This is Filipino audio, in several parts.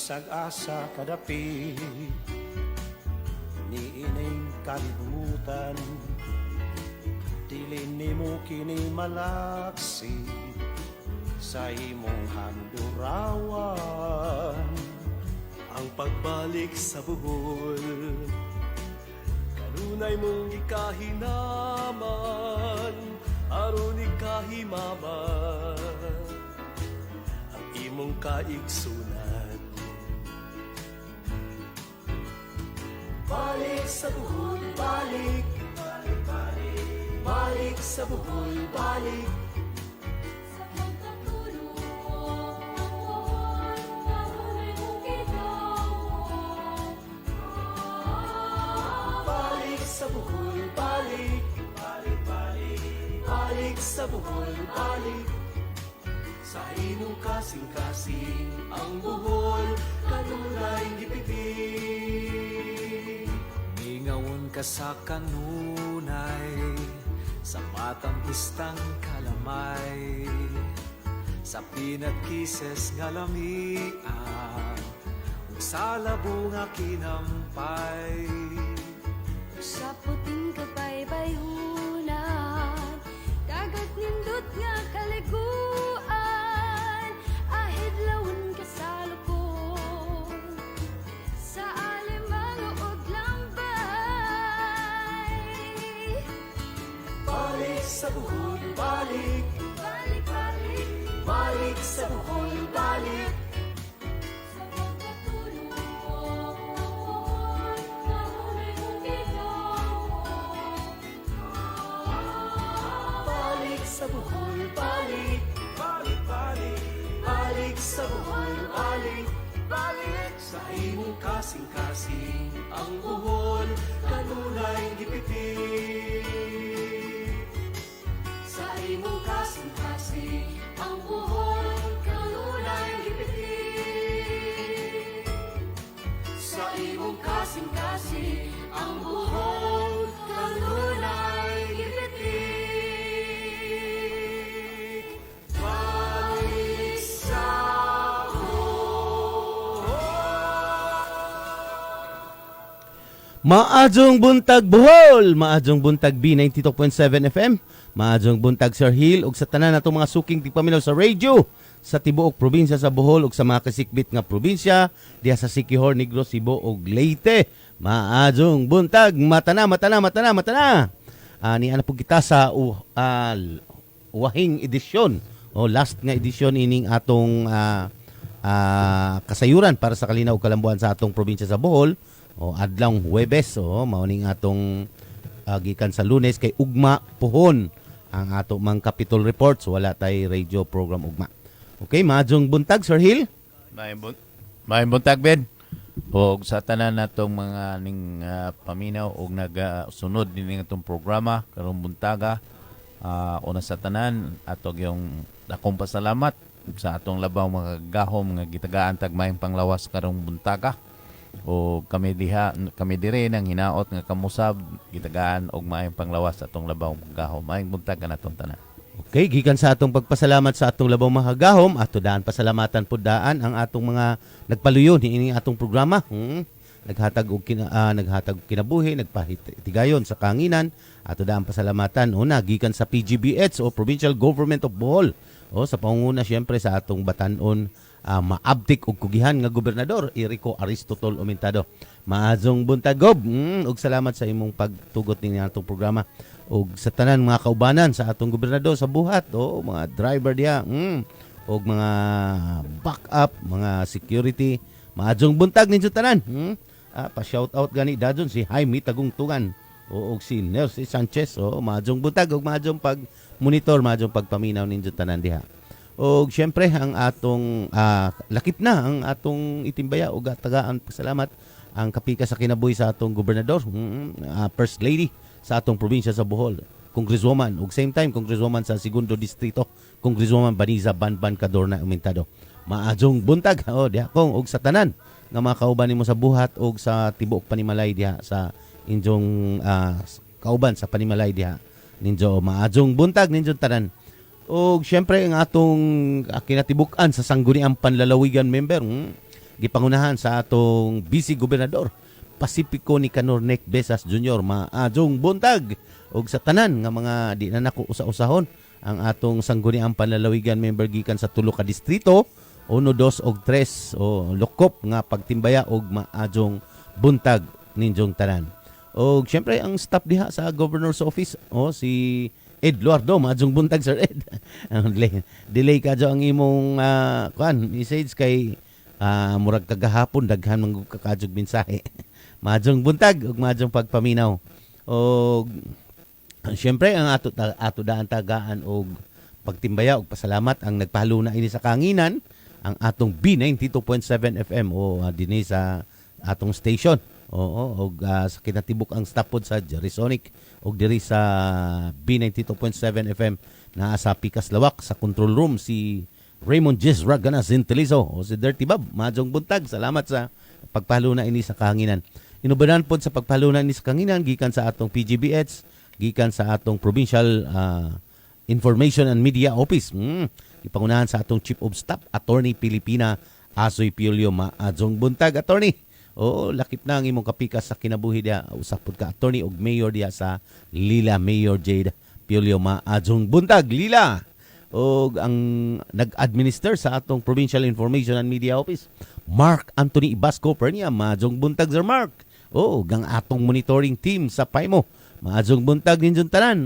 bisag asa kadapi niining kalibutan dili nimo kini malaksi sa imong handurawan. Ang pagbalik sa buhol, kanunay mong ikahinaman, aron ikahimaman ang imong kaigsunan. Balik sa buhol, balik, balik, balik, balik sa buhol, balik. Sa buhol, balik, balik, balik, balik sa buhol, balik. Sa imong kasing-kasing ang buhol, kanunay gipitig. Ngingawon ka sa kanunay, sa matang pistang kalamay, sa peanut kisses nga lamian, ug sa labunga kinampay. Sa puting kapaybayunan, dagat nindot nga kaliguan, ahidlawon ka sa lukon, sa alimang og lambay. Balik sa buhol, balik, Balik, balik, balik sa buhol, balik. sa pagkatulog, kanunay mong Balik sa buhol, balik, balik, balik, balik sa buhol, balik, balik. Sa imong kasing-kasing ang buhol, kanunay gipitig. Sa imong kasing-kasing ang buhol, kanunay gipitig. Sa imong kasing-kasing ang buhol, kanunay gipitig. Balik sa Maadjong buntag Bohol, maadjong buntag B92.7 FM, maadjong buntag Sir Hill ug sa tanan natong mga suking tigpaminaw sa radio sa tibuok probinsya sa Bohol ug sa mga kasikbit nga probinsya diha sa Siquijor, Negros, Cebu ug Leyte. Maadjong buntag, matana. Ni ana po kita sa wahing edisyon o last nga edisyon ining atong kasayuran para sa kalinaw ug kalambuan sa atong probinsya sa Bohol. O adlong Huwebes, mauning atong gikan sa Lunes kay ugma pohon ang ato mang Capitol Reports, wala tay radio program ugma. Okay, maadjong buntag Sir Hill. May buntag Ben. O sa tanan natong mga ning paminaw og nagasunod din atong programa karong buntaga. Una sa tanan atog yung dakong pasalamat sa atong labaw mga gahom nga gitagaan tagmayong panglawas karong buntaga. O kami dire nang hinaot nga kamusab gitagaan og maayong panglawas sa atong labaw gahom. Maayong buntag kanatong tanan. Okay, gikan sa atong pagpasalamat sa atong labaw mahagahom, ato daan pasalamatan pud daan ang atong mga nagpaluyon ini atong programa. Naghatag og kinabuhi, nagpahitigayon sa kanginan, ato daan pasalamatan una gikan sa PGBH o Provincial Government of Bohol. O sa pangunguna siyempre sa atong batan-on maabtik og kugihan nga gobernador Erico Aristotol Aumentado. Maadjong buntagob ug salamat sa imong pagtugot ning atong programa ug sa tanan mga kaubanan sa atong gobernador sa buhat mga driver diha ug mga backup, mga security. Maadjong buntag ninyo tanan. Pa shout out gani dadon si Jaime Tagungtungan ug si Nercy Sanchez. Maadjong buntag ug maadjong pag monitor, maadjong pagpaminaw ninyo tanan diha. O syempre ang atong lakip na ang atong itimbaya o tagaan pasalamat ang kapika sa kinabuhi sa atong gobernador, First Lady sa atong probinsya sa Bohol, Congresswoman ug same time Congresswoman sa Segundo Distrito, Congresswoman Baniza Banban Cadorna Aumentado. Maadjong buntag diha kong og sa tanan nga mga kauban nimo sa buhat og sa tibuok panimalay diha sa injong kauban sa panimalay diha ninyo. Maadjong buntag ninyo tanan. O syempre ang atong kinatibuk-an sa sangguniang panlalawigan member gipangunahan sa atong Vice Gobernador Pacifico Nicanor Nick Besas Jr. maadjong buntag ug sa tanan nga mga di na nako usa-usahon ang atong sangguniang panlalawigan member gikan sa tulo ka distrito 1, 2 ug 3 o lokop nga pagtimbaya og maadjong buntag ninjong tanan. Og syempre ang staff diha sa Governor's Office si Ed Luardo, maadjong buntag Sir Ed. delay ka ang imong message kay murag kagahapon daghan man kakadjog mensahe. Maadjong buntag ug maadjong pagpaminaw. Og syempre ang ato daan tagaan og pagtimbaya og pasalamat ang nagpahaluna ini sa kanginan ang atong B92.7 FM dinhi sa atong station. Og sa kinatibuk ang staff pod sa Jerisonic og diri sa B92.7 FM naa sa Pikas Lawak sa control room si Raymond Jezra Ganas Intelizo si Dirty Bob. Maadjong buntag, salamat sa pagpahaluna ini sa kanginan. Inubanan pod sa pagpahaluna ini sa kanginan gikan sa atong PGBH, gikan sa atong Provincial Information and Media Office. Ipangunahan sa atong Chief of Staff, Attorney Pilipina Asoy Piolio. Maadjong buntag, Attorney. Lakip na ang imong kapikas sa kinabuhi dia. Usapod ka, Attorney og Mayor dia sa Lila, Mayor Jade Piolio. Maadjong buntag, Lila. Og ang nag-administer sa atong Provincial Information and Media Office, Mark Anthony Ibasco Pernia. Maadjong buntag, Sir Mark. Ang atong monitoring team sa PAIMO. Maadjong buntag ninjong tanan.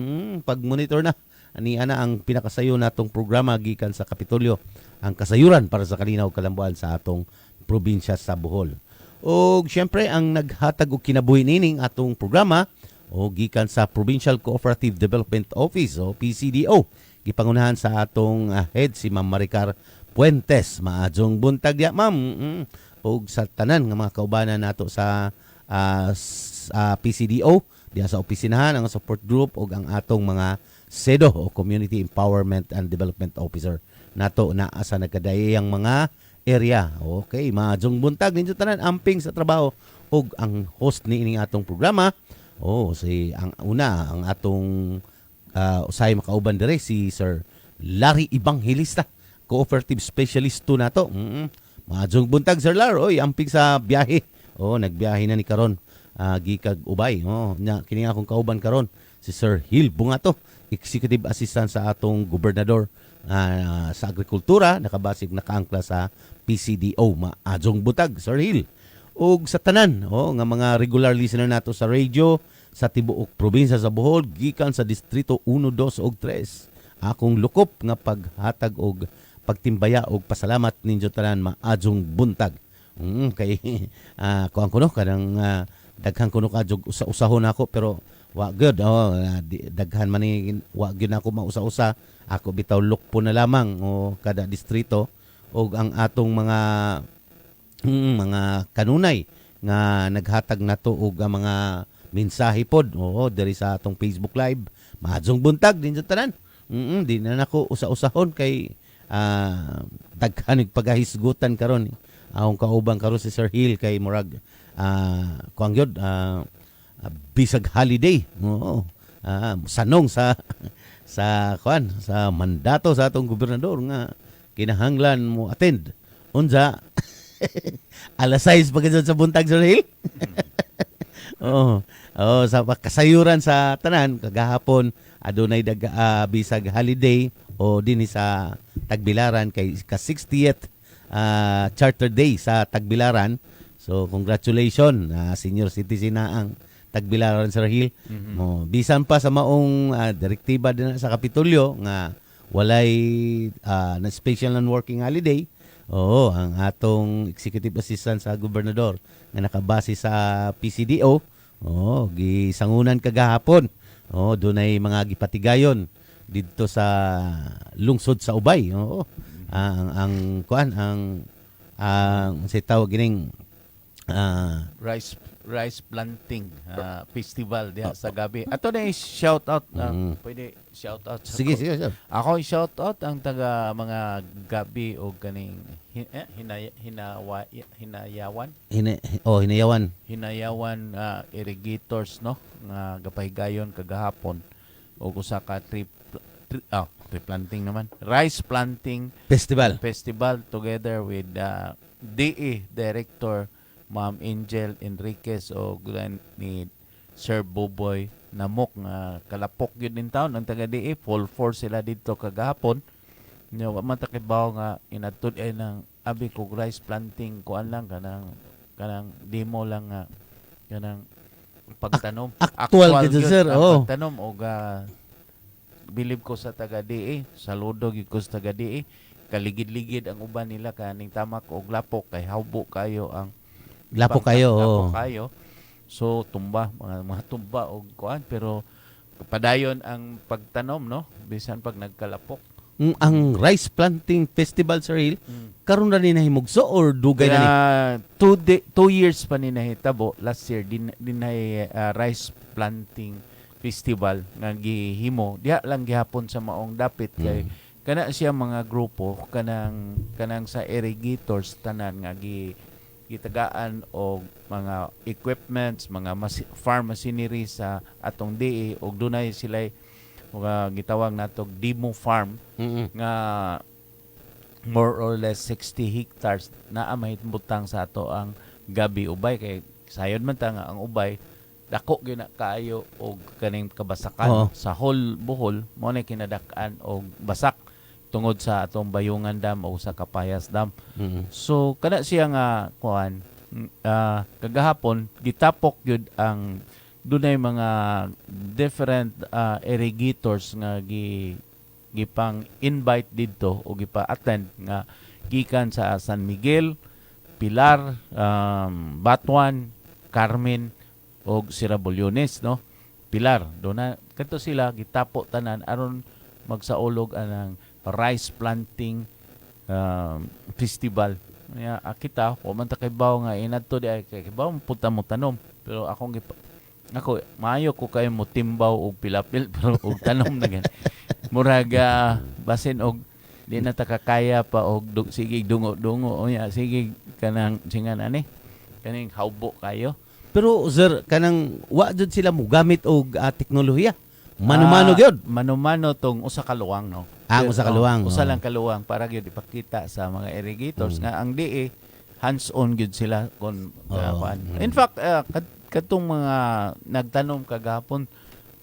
Pag-monitor na. Ani ana ang pinakasayo natong programa gikan sa Kapitolyo. Ang kasayuran para sa kalinaw kalambuan sa atong probinsya sa Bohol. O syempre ang naghatag og kinabuhi nining atong programa gikan sa Provincial Cooperative Development Office o PCDO. Gipangunahan sa atong head si Ma'am Maricar Puentes. Maadjong buntag ya, ma'am. Og sa tanan nga mga kaubanan nato sa PCDO, diya sa opisinahan, ang support group og ang atong mga SEDO o Community Empowerment and Development Officer nato na asa nagkadayang mga area. Okay, maadjong buntag ninyo tanan amping sa trabaho og ang host ni ining atong programa si ang una ang atong usay makauban dire si Sir Larry Evangelista, cooperative specialist to nato. Maadjong buntag Sir Lar, amping sa biyahe. Nagbiyahe na ni karon gikag Ubay. Kini akong kauban karon si Sir Hill Bungato, executive assistant sa atong gobernador sa agrikultura, nakabasig nakaangkla sa PCDO. Maadjong butag Sir Hill. Og sa tanan nga mga regular listener nato sa radio sa tibuok probinsya sa Bohol gikan sa distrito 1, 2 ug 3. Akong lukop nga paghatag og pagtimbaya og pasalamat ninyo tanan. Maadjong buntag. Kay kuan kuno kanang daghan kuno kadjog usa-usahon ako pero wa good. Daghan man ni wa gyud ako mausa-usa. Ako bitaw lukpo na lamang kada distrito og ang atong mga kanunay nga naghatag nato og ang mga mensahe pod diri sa atong Facebook Live. Maadjong buntag din sa tanan. Di na nako usa-usahon kay daghan ug pagahisgutan karon. Akong kauban karon si Sir Hill kay murag kuang gyud bisag holiday. Sanong sa mandato sa atong gobernador nga kinahanglan mo attend. Unsa alas 6 pagkadto sa buntag Sir Hill. Sa kasayuran sa tanan kagahapon adunay bisag holiday dinhi sa Tagbilaran kay ka 60th Charter Day sa Tagbilaran. So congratulations senior citizen na ang Tagbilaran Sir Hill. Bisan pa sa maong direktiba din sa Kapitolyo nga walay na special non-working holiday. Ang atong executive assistant sa gobernador nga nakabase sa PCDO, gisangunan kagahapon. Dunay mga gipatigayon didto sa lungsod sa Ubay. Ang sa tawag gining rice planting festival diha sa gabi. Ato na shout out pwede shout out. Sige. Ako shout out ang taga mga gabi o kaning hinayawan. Hinayawan irrigators no nga gapahigayon kagahapon og usa ka tree planting naman. Rice planting Festival. festival together with DE Director Ma'am Angel Enriquez o ni Sir Boboy Namok nga kalapok yun din taon ang taga DE full force sila dito kagahapon. Wa man ta kibaw nga inatud ay ng abi ko rice planting kuan lang kanang demo lang nga kanang pagtanom. Actual gid, yun sir. ang Oh. pagtanom o bilib ko sa taga DE, saludo gyud ko sa taga DE. Kaligid-ligid ang uban nila kaning tamak og lapok kay hawbo kayo ang Lapo kayo. lapo Oh. kayo. So tumba mga tumba og kuan pero padayon ang pagtanom no bisan pag nagkalapok. Ang rice planting festival, Sir Hill, karon na ni nahimugso or dugay na ni? 2 years pa ni nahitabo last year din rice planting festival nga gihimo diha lang gihapon sa maong dapit kay kana siya mga grupo kanang sa irrigators tanan nga gitagaan og mga equipments, mga farm machinery sa atong DE og dunay sila mga gitawag natog demo farm nga more or less 60 hectares na mahitbutang sa ato ang gabi ubay kay sayod man ta nga ang ubay dako gyud na kaayo og kaning kabasakan sa whole Bohol mo na kinadak-an og basak tungod sa atong Bayungan Dam o sa Kapayas Dam. So kada siya nga kuan kagahapon gitapok gyud ang dunay mga different irrigators nga gipang invite didto o gipa-attend nga gikan sa San Miguel, Pilar, Batuan, Carmen o Sirabolyones no. Pilar do na kadto sila gitapo tanan aron magsaulog anang rice planting festival. Ya kita ko man ta kay baw nga inadto di ay kay baw punta mo tanom pero ako maayo ko kayo mo timbaw og pilapil pero og tanom na gan. Muraga basin og di na ta kakaya pa og sige dungo-dungo unya sige kanang singan ani kaning hawbo kayo. Pero sir, kanang wa jud sila mo gamit og teknolohiya. Mano-mano gyud. Mano-mano tong usa ka luwang no. Ang usa ka luwang. Usa lang ka luwang para gyud ipakita sa mga irrigators nga ang DE hands-on gyud sila kon kuan. In fact, katong mga nagtanom kagapon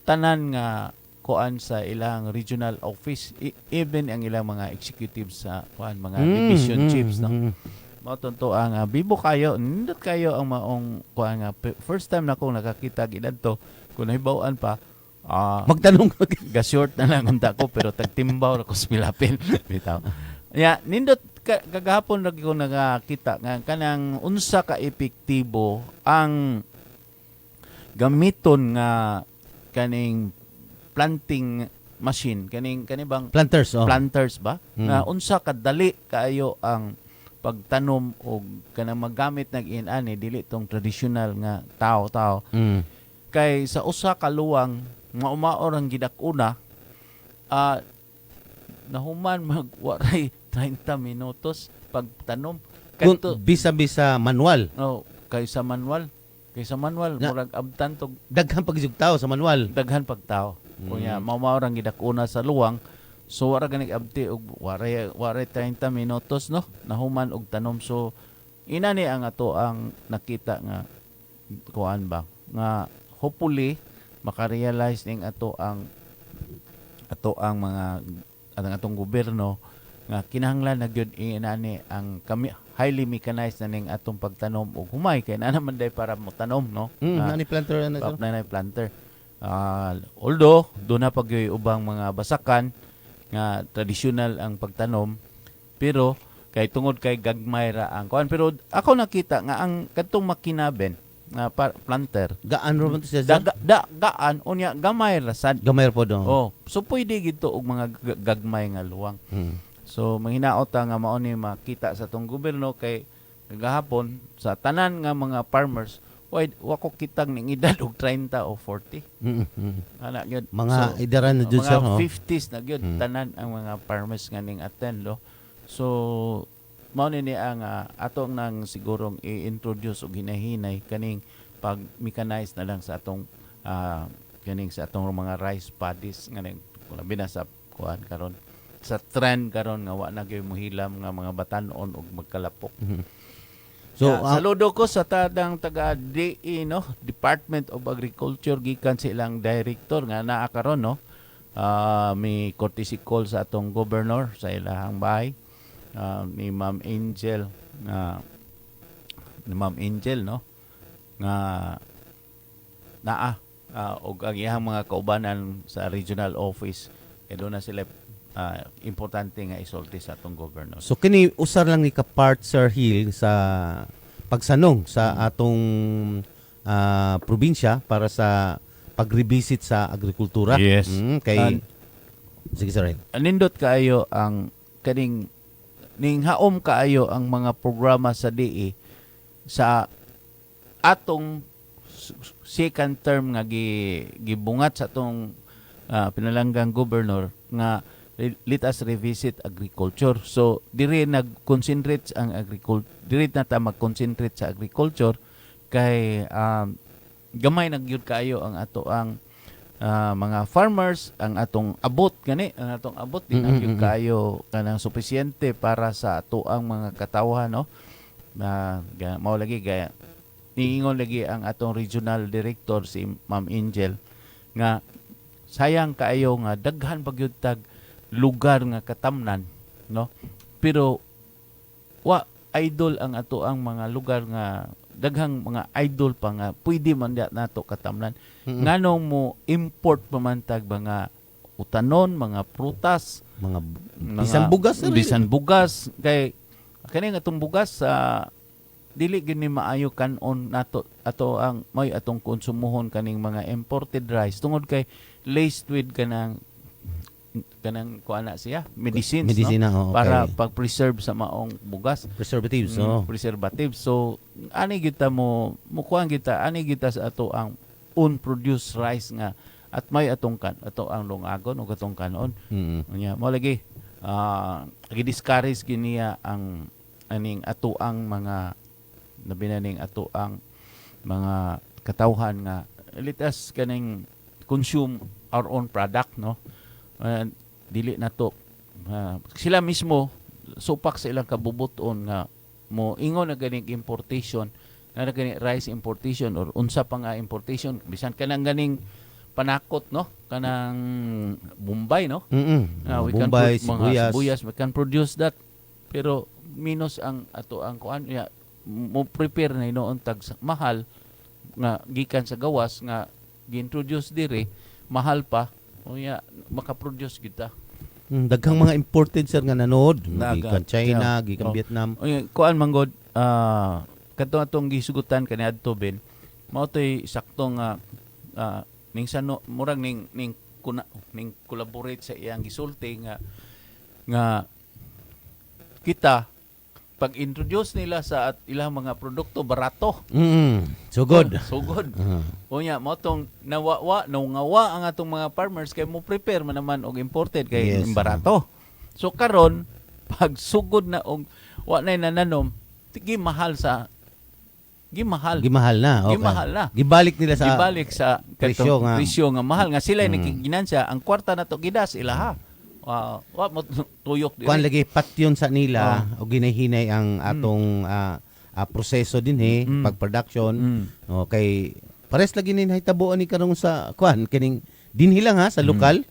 tanan nga kuan sa ilang regional office even ang ilang mga executives sa kuan mga division chiefs no. Mao tonto ang bibo kayo nindot kayo ang maong kuan nga first time na ko nakakita gidadto kun nahibaw-an pa magtanong ga-short na lang unta ko pero tagtimbaw ra ko sa pilapil bitaw. Ya nindot kagahapon lagi ko nakakita nga kanang unsa ka epektibo ang gamiton nga kaning planting machine kani bang planters ba nga unsa kadali kaayo ang pagtanom og kanang magamit nag inani dili tong traditional nga tao kay sa usa ka luwang nga umaor ang gidak-una nahuman magwaray 30 minutos pagtanom kanto bisa-bisa manual. Kaysa manual murag abtan tog Daghan pagyug tao sa manual. daghan pagtao. Kunya mao ang gidakuna sa luwang. So wara ganig abti og waray 30 minutos no nahuman og tanom. So ina ni ang ato ang nakita nga kuan ba nga hopefully makarealize ning ato ang mga atong gobyerno nga kinahanglan na gyud inani ang highly mechanized na ning atong pagtanom og humay kay na naman day para mo tanom no. Nani planter na to. Nanay planter. Although do na pag ubang mga basakan nga traditional ang pagtanom pero kay tungod kay gagmay ra ang kuan pero ako nakita nga ang kadtong makinaben nga planter Gaan ro man to siya. gaan unya gamay ra sad. Gamay po do. So pwede gito og mga gagmay nga luwang. So manghinaot nga mao ni makita sa tong gobyerno kay kagahapon sa tanan nga mga farmers wa ko kitag ning edad og 30 o 40. Ana gyud Mga idaran na jud sir mga no. 50s na gyud tanan ang mga farmers nga ning attend lo. So mao ni ang atong nang sigurong i-introduce og hinahinay kaning pag mechanize na lang sa atong kaning sa atong mga rice paddies nga labi na sa kuan karon sa trend karon nga wa na gyud mohilam nga mga batan-on og magkalapok. So, saludo ko sa tadang taga DE, no, Department of Agriculture, gikan silang director nga naa karon, no. May courtesy call sa atong governor sa ilahang bahay, ni Ma'am Angel no, nga naa og ang iyang mga kaubanan sa regional office kay doon na sila importante nga isulti sa atong governor. so kini usar lang ni ka-part Sir Hill sa pagsanong sa atong probinsya para sa pag-revisit sa agrikultura. Yes. Kay sige Sir Hill. Nindot kaayo ang kaning ning haom kaayo ang mga programa sa DE sa atong second term nga gibungat sa atong pinalanggang governor nga let us revisit agriculture. So diri nag-concentrate ang agriculture, diri na ta mag-concentrate sa agriculture kay gamay nagyud kaayo ang ato ang mga farmers, ang atong abot gani, ang atong abot din nagyud kaayo kanang sufisyente para sa ato ang mga katawhan, no, na mao lagi gaya niingon lagi ang atong regional director si Ma'am Angel nga sayang kaayo nga daghan pagyud tag lugar nga katamnan, no, pero wa idol ang ato ang mga lugar nga daghang mga idol pa nga pwede man nato katamnan. Nganong mo import pamantag mga utanon, mga prutas, Mga bisan bugas Sir Hill. bisan bugas kay kani nga atong bugas sa dili gini maayo kanon nato ato ang may atong konsumuhon kaning mga imported rice tungod kay laced with kanang kuana siya medicines, Medisina, no? okay. Para pag-preserve sa maong bugas, Preservatives, no. preservative. So ani kita mo mukuan kita ani kita sa ato ang unproduced rice nga at may atong ato ang lungagon o atong kanon. Unya mo lagi gi-discourage kiniya ang aning ato ang mga nabinaning ato ang mga katawhan nga let us kaning consume our own product, no. Dili na to sila mismo supak sa ilang kabubuton nga mo ingon na ganing importation na ganing rice importation or unsa pa nga importation bisan kanang ganing panakot, no, kanang Bombay, no. We Bombay, mga sibuyas. sibuyas we can produce that pero minus ang ato ang kuan ya mo prepare na inoon tag mahal nga gikan sa gawas nga gi-introduce dire mahal pa o ya makaproduce kita. Daghang mga imported sir nga nanood. Daghang. Gikan China, Yeah. gikan Oh. Vietnam. O ya kuan manggod kadto atong gisugutan kaniadto ben mao toy sakto nga ning sano murag ning collaborate sa iyang gisulti nga kita pag-introduce nila sa ilang mga produkto barato. So good. So good. Unya mo tong nawawa ang atong mga farmers kay mo prepare man naman og imported kay Yes, barato. So karon pag sugod na og wa nay nananom gimahal na. Okay. Gimahal na. Gibalik nila sa Gibalik sa presyo nga. presyo nga mahal nga sila nakiginansya ang kwarta nato gidas ilaha. Wa mo tuyok diri. kuan lagi patyon sa nila o ginahinay ang atong proseso din pag-production. Okay. Pares lagi ni nahitabuan ni karong sa kuan kining dinhi lang sa lokal.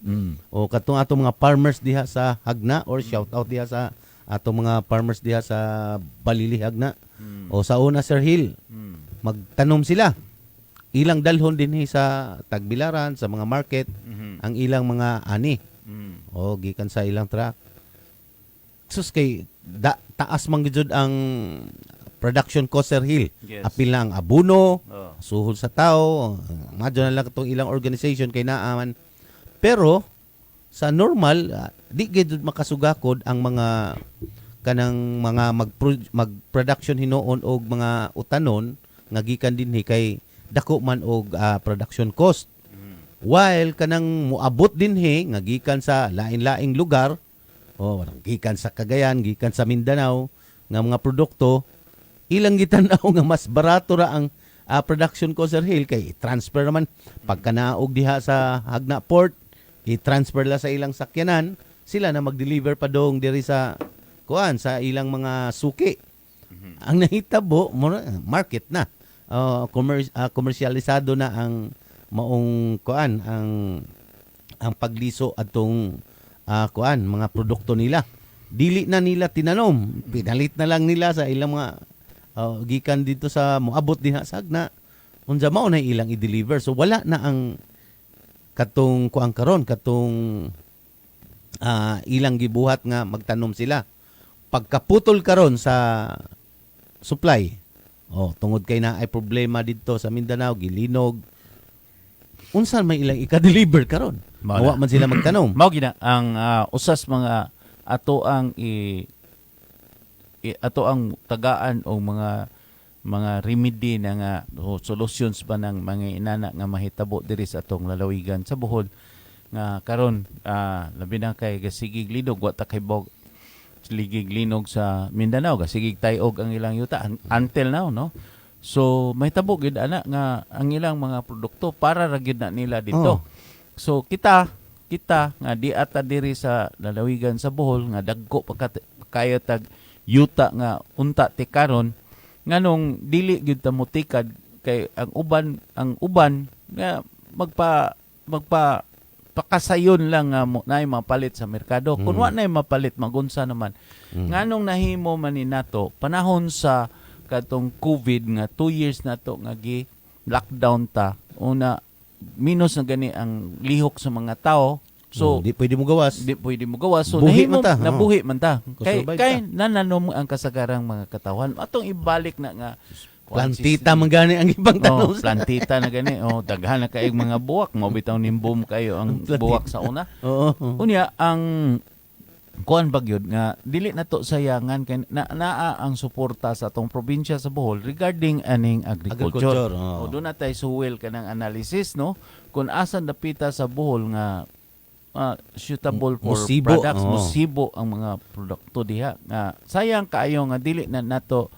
O katong atong mga farmers diha sa Hagna or shout out diha sa atong mga farmers diha sa Balili Hagna. O sa una Sir Hill. Magtanom sila. Ilang dalhon dinhi sa Tagbilaran sa mga market ang ilang mga ani. O gikan sa ilang truck. Sus kay taas man gyud ang production cost Sir Hill. Yes. Apil na ang abono, Oh. suhol sa tao, madyo na lang itong ilang organization kay naaman. Pero sa normal di gyud makasugakod ang mga kanang mga mag-production hinuon og mga utanon nga gikan dinhi kay dako man og production cost. While kanang muabot dinhi nga gikan sa lain-laing lugar, gikan sa Cagayan, gikan sa Mindanao nga mga produkto, ilang gitanaw nga mas barato ra ang production cost Sir Hill kay transfer naman pagka naog diha sa Hagna Port, i-transfer la sa ilang sakyanan, sila na mag-deliver pa dong diri sa sa ilang mga suki. Ang nahitabo market na. Komersyalisado na ang maong ang pagliso atong mga produkto nila. Dili na nila tinanom, pinalit na lang nila sa ilang mga gikan dito sa moabot diha sa agna. Unsa mao na ilang i-deliver. So wala na ang katong karon katong ilang gibuhat nga magtanom sila. Pagkaputol karon sa supply, tungod kay na ay problema dito sa Mindanao, gilinog, unsan may ilang ika-deliver karon? Mawa man sila magtanom. Mao gina ang usas mga ato ang ato ang tagaan o mga remedy na nga solutions ba ng mga inana nga mahitabo diri sa atong lalawigan sa Bohol nga karon labi na kay gasigig linog wa ta kay bog ligig linog sa Mindanao gasigig tayog ang ilang yuta until now, no? So may tabo gid ana nga ang ilang mga produkto para ra gyud na nila dito. So kita nga di ata diri sa lalawigan sa Bohol nga dagko kayo tag yuta nga unta ti karon nganong dili gyud ta motikad kay ang uban nga magpa pakasayon lang nga naay mapalit sa merkado. Kung wa naay mapalit magunsa naman. Nganong nahimo man ni nato panahon sa katong COVID nga 2 years na to nga gi lockdown ta. Una minus na gani ang lihok sa mga tao. So di pwede mo gawas. So Buhi nahimo man ta. nabuhi man ta. Kusurvive Kay nananom ang kasagarang mga katawan. Atong ibalik na nga Plantita man gani ang ibang tanom. Plantita na gani. Daghan na kaayong mga buwak. Mabitaw nimbom kayo ang buwak sa una. Unya, ang kuan bagyod nga dili na to sayangan kay naa ang suporta sa atong probinsya sa Bohol regarding aning agriculture. Doon na tayo suwel ka ng analysis, no? Kung asan dapita sa Bohol nga suitable for products, musibo ang mga produkto diha. Sayang kaayo nga dili na nato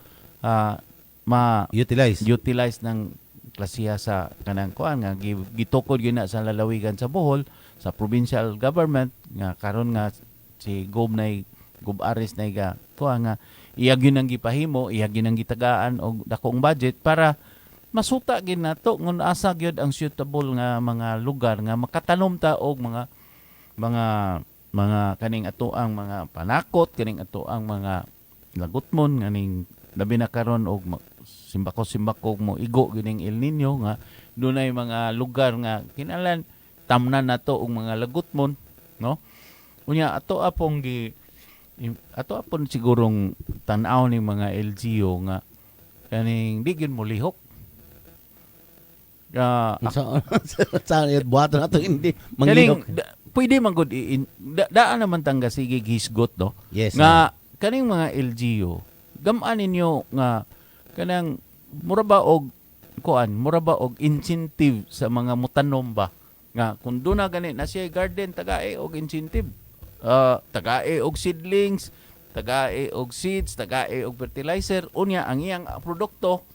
utilize ng klasiya sa kanang kuan nga gitukod gyud na sa lalawigan sa Bohol sa provincial government nga karon nga si Gob Aris na kuan nga iyag yun ang gipahimo, iyag yun ang gitagaan og dakong budget para masuta gyud nato ngun asa gyud ang suitable nga mga lugar nga makatanom ta og mga kaning ato ang mga panakot, kaning ato ang mga lagutmon kaning labi na karon og simbako mo igo gining El Nino nga dunay mga lugar nga kinahanglan tamnan nato og mga lagutmon, no? Unya ato apon sigurong tan-aw ni mga LGU nga kaning di gyud mo lihok. Sa buhaton nato hindi manglihok. Pwede man gud daan naman tangga sige gisgot, no? Yes. Nga kaning mga LGU gam-an ninyo nga kanang mura ba og incentive sa mga mutanom ba nga kung doon na gani na siya garden tagae og incentive, tagae og seedlings, tagae og seeds, tagae og fertilizer, unya ang iyang produkto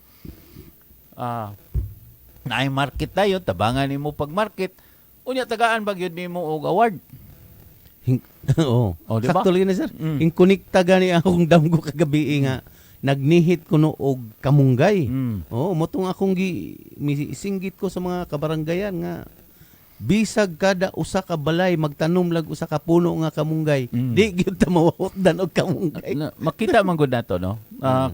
naay market tayo, tabangan nimo pag market, unya tagaan ba gyud nimo og award. Diba? Sakto lang na sir. Inkonekta gani akong damgo kagabi nga nagnihit kuno og kamunggay. Motong akong singgit ko sa mga kabaranggayan nga bisag kada usa ka balay magtanom lag usa ka puno nga kamunggay. Di gyud ta mawawotdan og kamunggay. Makita man gud nato, no?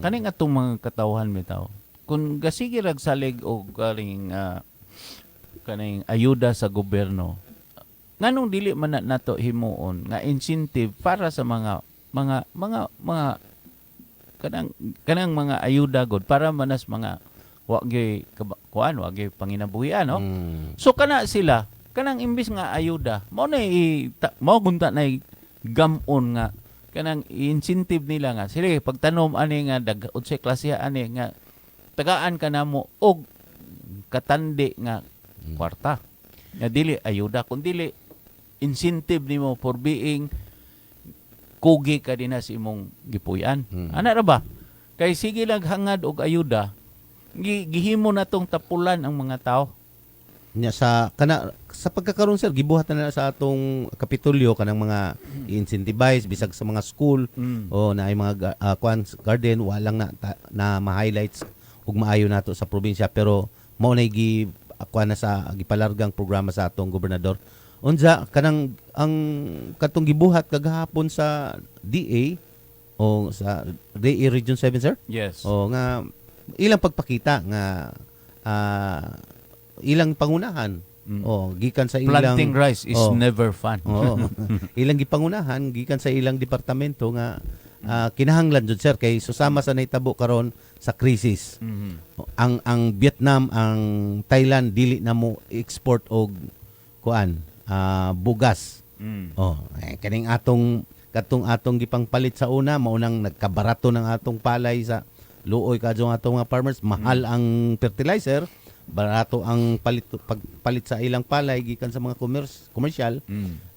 Kaning atong mga katawhan bitaw. Kung gasige rag salig og kaning ayuda sa gobyerno. Nganong dili man nato himuon nga incentive para sa mga kanang mga ayuda god para manas mga wagay panginabuhian, no? So kana sila kanang imbis nga ayuda mao gunta na gamon nga kanang incentive nila nga sige pagtanom ani nga unsay klase ani nga tagaan ka namo og katandi nga kwarta nga dili ayuda kun dili incentive nimo for being kugi ka din sa imong gipuy-an. Ana ra ba? Kay sige lang hangad og ayuda, gihimo na tong tapulan ang mga tao. nya sa pagkakaroon sir gibuhat na sa atong kapitulyo kanang mga incentivize bisag sa mga school o na ay mga garden walang na ma-highlights ug maayo nato sa probinsya pero mao na na sa gipalargang programa sa atong gobernador unsa kanang ang katong gibuhat kagahapon sa DA o sa DA Region 7 sir Yes. o nga ilang pagpakita nga ilang pangunahan gikan sa ilang Planting rice is never fun. ilang gipangunahan gikan sa ilang departamento nga kinahanglan jud sir kay susama sa nahitabo karon sa krisis. Ang Vietnam, ang Thailand dili na mo export og kuan bugas. Kaning katong atong gipangpalit sa una maunang nagkabarato ng atong palay sa luoy kadto atong mga farmers mahal ang fertilizer barato ang pagpalit sa ilang palay gikan sa mga komersyal.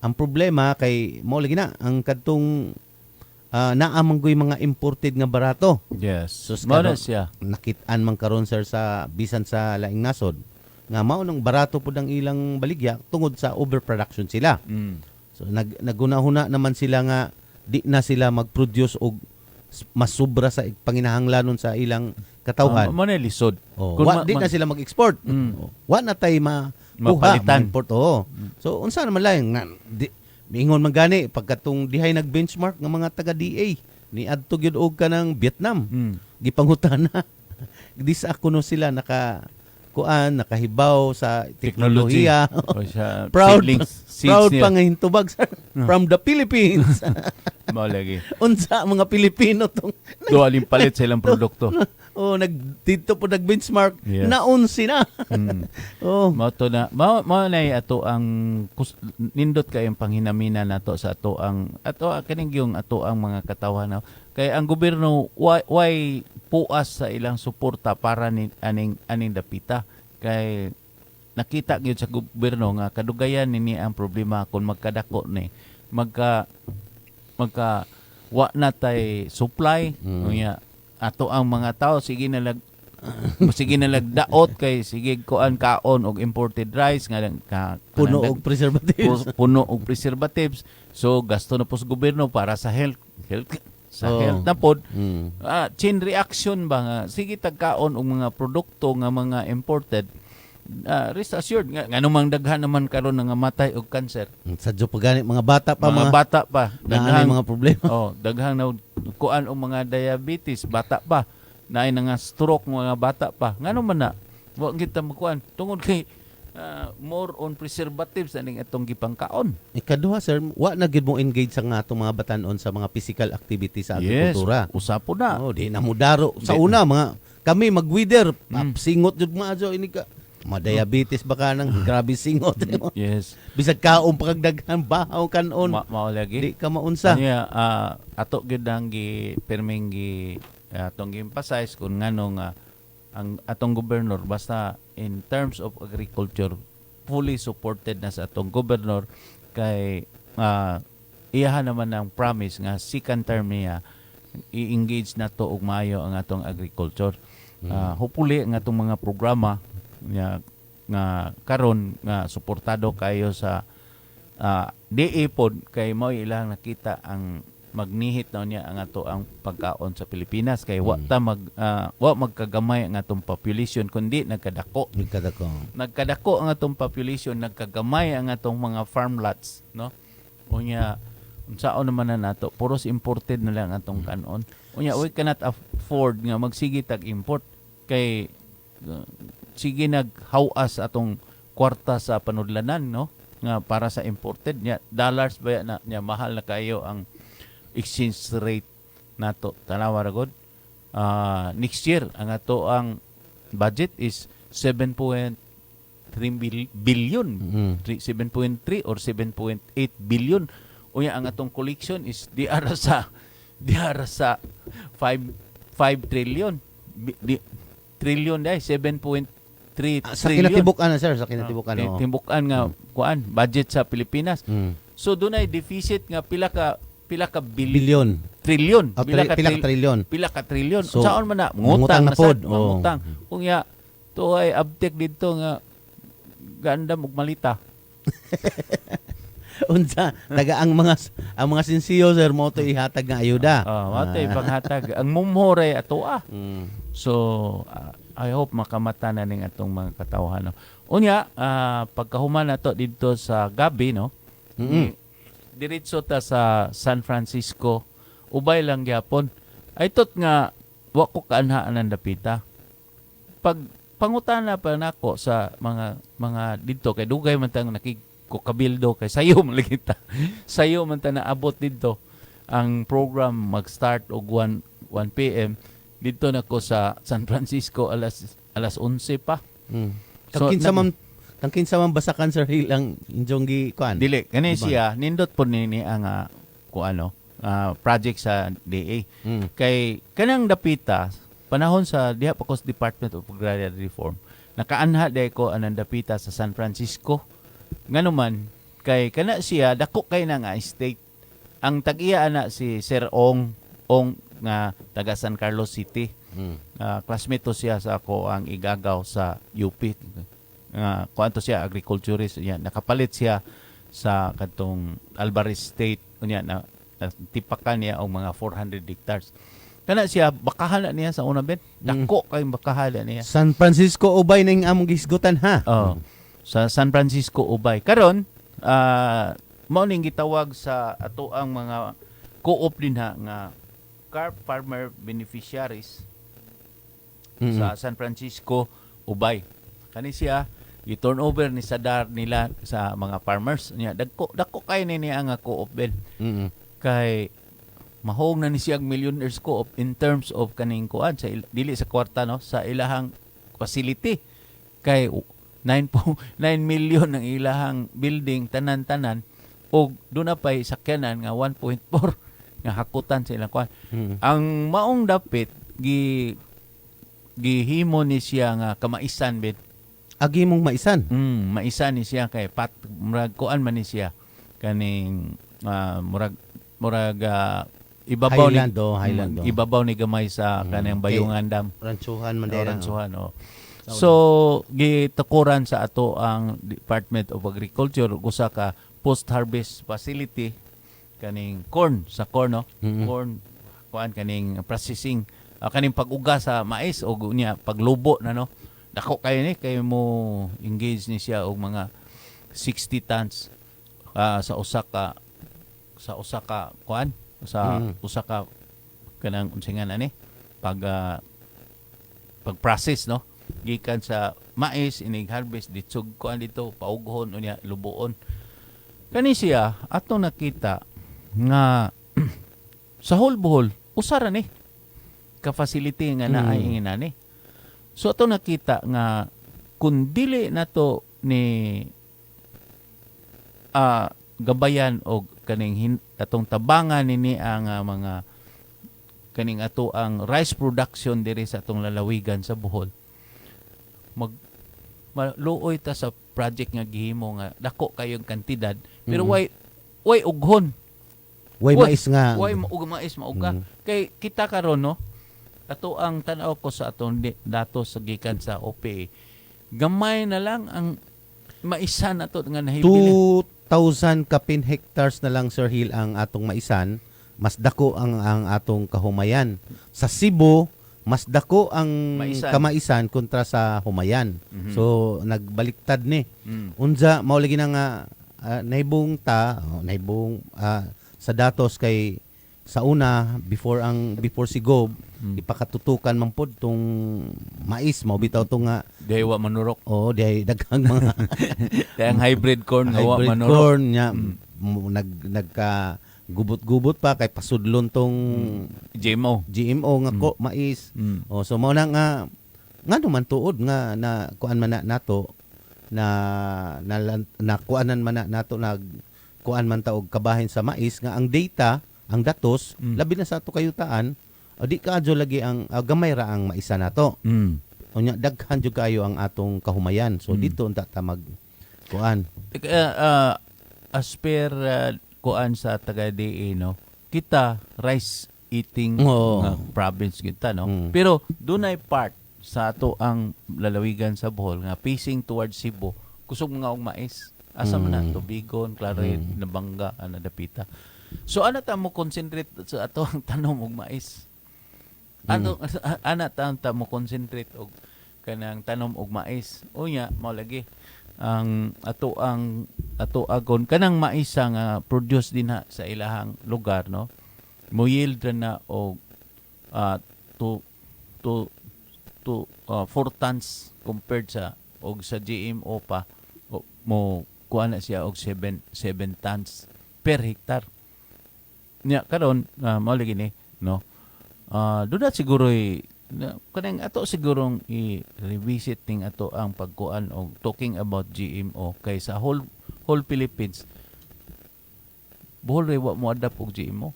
Ang problema kay mao lagi na ang kadtong naamanggoy mga imported nga barato. Yes. Sus Mao karon, na siya. nakit-an man karon sir sa bisan sa laing nasod nga mao nang barato pud ang ilang baligya tungod sa overproduction sila. So nagunahuna naman sila nga di na sila mag-produce og mas sobra sa panginahanglanon sa ilang katawhan. Mo na lisod. Di na sila mag-export. Wa na tay Mapalitan. import. So unsa naman lang miingon man gani pagkatong dihay nag-benchmark nga mga taga DA ni adto gyud og kanang Vietnam. Gipangutana. Di sa kuno sila nakahibaw sa teknolohiya. O siya, proud seeds pa nga hintubag sir, from the Philippines. Mao lagi. Unsa mga Pilipino tong Dualing palit sa ilang produkto. dito po nag-benchmark Yes. naunsi na. Mao to na mao na ato ang nindot kay ang panghinamina nato sa ato kaning yung ato ang mga katawhan kay ang gobyerno why puas sa ilang suporta para ni aning dapita kay nakita gyud sa gobyerno nga kadugayan nini ang problema kung magkadako ni magka wa na tay supply unya ato ang mga tao sige na lagdaot kay sige kuan kaon og imported rice nga Puno og preservatives. puno og preservatives so gasto na po sa gobyerno para sa health health na pod chain reaction ba nga sige tagkaon og mga produkto nga mga imported rest assured nga numang daghan naman karon nga matay og cancer Sadyo pa gani mga bata pa mga bata pa daghan mga problema. daghang na kuan og mga diabetes bata pa naay nga stroke mga bata pa ngano man na wa kita makuan tungod kay more on preservatives aning atong gipangkaon. Ikaduha sir, wa na gid mo engage sa nga atong mga batanon sa mga physical activity sa ating kultura. Usapo na. Di na mo daro. Sa una mga kami mag-wither, singot jud maajo ini ka. Diabetes baka nang grabe singot. Yes. Bisag kaon pa kag daghan bahaw kanon. Mao lagi. Di ka maunsa. Anya ato gyud ang perming atong gi-emphasize kung ngano nga ang atong gobernador basta in terms of agriculture fully supported na sa atong gobernador kay iyahan naman ang promise nga second term niya i-engage nato og maayo ang atong agriculture. Hopefully ang atong mga programa nga karon nga suportado kayo sa DA pod kay mao ilang nakita ang magnihit na niya ang ato ang pagkaon sa Pilipinas kay wa magkagamay ang atong population kundi nagkadako ang atong population nagkagamay ang atong mga farm lots no unya unsaon naman na nato puros imported na lang atong kanon unya we cannot afford nga magsige tag import kay sige naghawas atong kwarta sa panudlanan no nga para sa imported nya dollars ba na nya mahal na kayo ang exchange rate nato tanawa ra gud next year ang ato ang budget is 7.3 billion 7.3 or 7.8 billion unya ang atong collection is diara sa 5 trillion trillion dai 7.3 sa trillion kinatibuk-an sir sa kinatibuk-an timbukan nga kuan budget sa Pilipinas so dunay deficit nga pila ka billion trillion pila ka trillion so saan man na ngutang na pod ngutang unya to ay abtek didto nga gandam ug malita. Unsa taga ang mga sinsiyo sir mo to ihatag nga ayuda. Matay paghatag ang mumhore ato So I hope makamata na ning atong mga katawhan. No? Unya pagkahuman nato didto sa gabi no. Diretso ta sa San Francisco. Ubay lang gyapon. Ay tot nga wa ko kaanhaan ang dapita. Pag pangutana pa nako sa mga didto kay dugay man tang kabildo kay sayo man lagi ta. Sayo man ta naabot didto. Ang program mag-start og 1 PM dito nako sa San Francisco alas 11 pa. So, Kang kinsa man basakan sir Hill ang injong gi kuan. Dili kani siya nindot po ni ang project sa DA. Kay kanang dapita panahon sa diha pa ko sa Department of Agrarian Reform. Nakaanha day ko anang dapita sa San Francisco. Nganuman kay kana siya dako kay na nga state. Ang tag-iya ana si Sir Ong nga taga San Carlos City. Classmate to siya sa ako ang igagaw sa UP. Kuanto siya agriculturist yan. Nakapalit siya sa katong Alvarez State unya na tipakan niya og mga 400 hectares. Kana siya bakahala niya sa una bet. Dako kay bakahala niya. San Francisco ubay ning among gisgutan ha. Sa San Francisco ubay. Karon mao ning gitawag sa ato ang mga co-op din ha nga Carp Farmer Beneficiaries sa San Francisco ubay. Kani siya i-turnover ni sadar nila sa mga farmers niya. Dako kay niya nga co-op ben. Kay mahong na ni siyang millionaires co-op in terms of kaning kuan sa dili sa kwarta no sa ilahang facility. Kay 9 million ang ilahang building tanan-tanan og doon na pa'y sakyanan nga 1.4 nga hakutan sa ilang kuan. Ang maong dapit gihimo ni siya nga kamaisan bet. Agi mong maisan. Maisan ni siya kay murag kuan man ni siya kaning murag ibabaw Highland. Ibabaw ni gamay sa kanang Bayungan Dam. Ranchuhan man dira. Ranchuhan. So gitukuran sa ato ang Department of Agriculture usa ka post-harvest facility kaning corn no? Corn kuan kaning processing kaning pag-uga sa mais o unya paglubo na no. Dako kayo ni kay mo engage ni siya og mga 60 tons sa usa ka kuan sa usa ka kanang unsingan ani pag-process no gikan sa mais inig harvest ditsug kuan dito paughon unya lubuon. Kani siya ato nakita nga sa whole buhol usara ni ka facility nga naay inginani. So ato nakita nga kun dili nato ni gabayan og kaning atong tabangan nini ang mga kaning ato ang rice production diri sa atong lalawigan sa Bohol. Maluoy ta sa project nga gihimo nga dako kayong kantidad pero way ughon. Way mais nga. Way mais mauga. Kay kita karon no ato ang tan-aw ko sa atong datos sa gikan sa OPA. Gamay na lang ang maisan nato nga nahibili. 2,000 kapin hectares na lang Sir Hill ang atong maisan, mas dako ang atong kahumayan. Sa Cebu, mas dako ang kamaisan kontra sa humayan. So nagbaliktad ni. Unsa mao lagi na nga naibong sa datos kay sa una before Sigob ipakatutukan man pod tong mais mao bitaw tong nga Dewa manurok. Diay daghang mga ang hybrid corn nga wa manurok. Corn nya nagka gubot-gubot pa kay pasudlon tong GMO nga mais. So mao na nga naman tuod nga na kuan man nato na kuanan man nato nag kuan man ta og kabahin sa mais nga ang data ang datos labi na sa ato kayutaan di kaadyo lagi ang gamay ra ang maisa nato. Unya daghan jud kayo ang atong kahumayan. So dito unta ta mag kuan. As per kuan sa taga DA no. Kita rice eating province kita no. Pero dunay part sa ato ang lalawigan sa Bohol nga facing towards Cebu kusog nga og mais. Asa man na tubigon, klaro nabangga, nadapita. So ana ta mo concentrate sa ato ang tanom og mais. Ana ta mo concentrate og kanang tanom og mais. Unya mao lagi ang ato agon kanang mais nga produce din ha sa ilahang lugar, no. Mo yield na og 4 tons compared sa og sa GMO pa mo kuha na siya og 7 tons per hectare. Nya karon mao lagi ni, no. Doon siguro kanang ato sigurong i-revisit ting ato ang pagkuan og talking about GMO kay sa whole Philippines buhol ray wa mo adapt og GMO.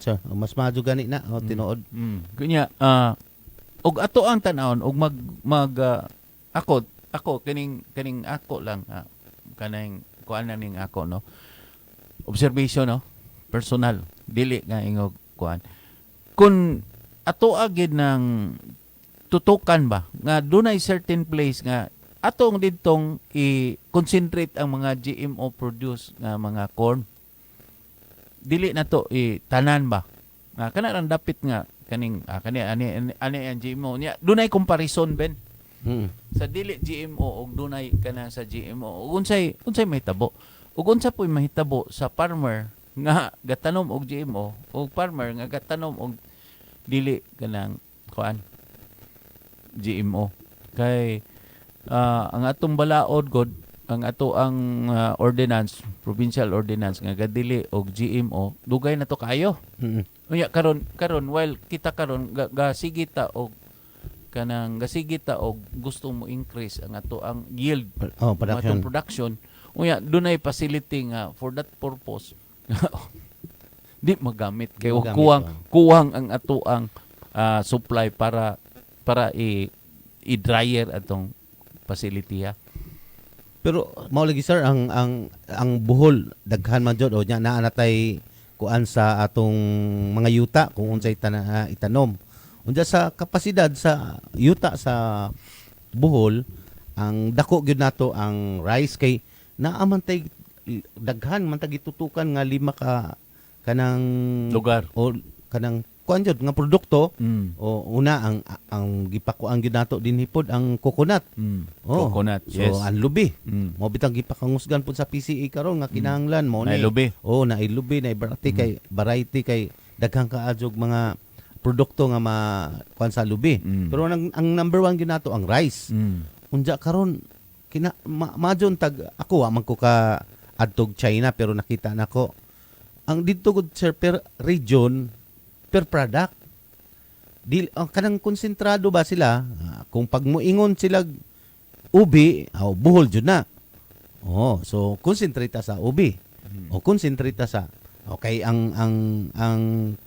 So, mas madyo gani na tinuod. Kunya og ato ang tan-awon og ako kining ako lang kanang kuan na ning ako, no. Observation, no, personal, dili nga ingog kuan. Kun ato agid ng tutukan ba nga dunay certain place nga atong didtong i-concentrate ang mga GMO produce nga mga corn, dili na to tanan ba nga kana lang dapit nga kaning kani ang GMO niya dunay comparison ben sa dili GMO og dunay kana sa GMO ug unsay mahitabo ug unsa po'y mahitabo sa farmer nga gatanom og GMO o farmer nga gatanom og dili kanang kuan GMO kay ang atong balaod god ang ato ang ordinance, provincial ordinance nga gadili og GMO dugay na to kayo. Unya karon while kita karon gasigita og kanang gasigita og gusto mo increase ang ato ang yield production. Unya dunay facility nga for that purpose di magamit kay kuwang ang ato ang supply para i-dryer atong facility ha. Pero mao lagi sir ang buhol daghan man jud o nya naa natay kuan sa atong mga yuta kung unsay itanom. Unsa sa kapasidad sa yuta sa buhol ang dako gyud nato ang rice kay naa man tay daghan man tag itutukan nga 5 ka kanang lugar o kanang kuan jud nga produkto o una ang gipakuan gyud nato dinhi pod ang coconut. Coconut, yes. So ang lubi mo bitang gipakangusgan pod sa PCA karon nga kinahanglan mo na lubi. na lubi na variety kay daghang kaadjog mga produkto nga kuan sa lubi. Pero ang number 1 gyud nato ang rice. Unja karon majon tag ako wa man ko ka adtog China pero nakita nako ang didto gud sir per region per product. Kanang konsentrado ba sila? Kung pag muingon sila ubi, buhol jud na. So konsentrita sa ubi. O konsentrita sa okay ang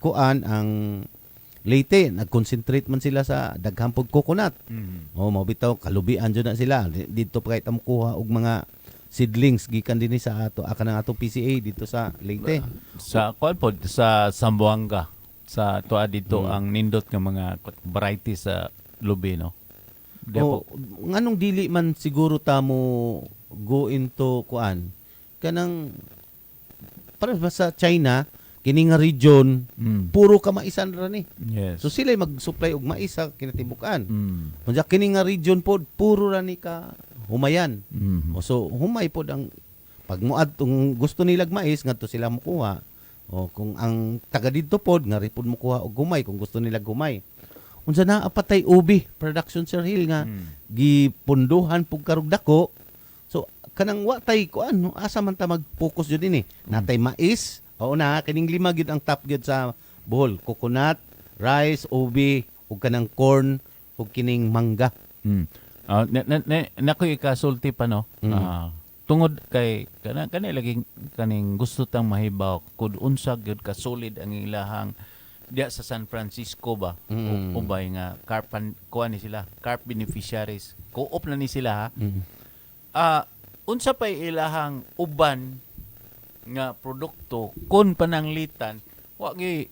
kuan ang Leyte nag-concentrate man sila sa daghang pog coconut. Mao bitaw kalubian jud na sila. Dito pa kay ta kuha og mga seedlings gikan dinhi sa ato kanang ato PCA dito sa Leyte. Sa kuan pod sa Zamboanga sa tuwa dito ang nindot nga mga variety sa lubi, no. Nganong dili man siguro ta mo go into kuan kanang para sa China kini nga region puro ka maisan ra ni. Yes. So sila mag-supply og mais sa kinatibukan. Unya kini nga region pod puro ra ni ka humayan. So humay pod ang pag muad tong gusto nilag mais ngadto sila mokuha. Kung ang taga dito pod nga ripod mo kuha og gumay kung gusto nila gumay. Unsa na apatay ubi production Sir Hill nga gipunduhan pug karog dako. So kanang wa tay kuan asa man ta mag-focus jud ini. Natay mais, kining 5 gyud ang top gyud sa Bohol, coconut, rice, ubi, ug kanang corn, ug kining mangga. Nakoy kasulti pa, no. Tungod kay kanay lagi kaning gusto tang mahibaw kud unsa gyud ka solid ang ilahang diya sa San Francisco ba ubay nga carp kuan ni sila carp beneficiaries co-op na ni sila ha. Unsa pay ilahang uban nga produkto kun pananglitan wagi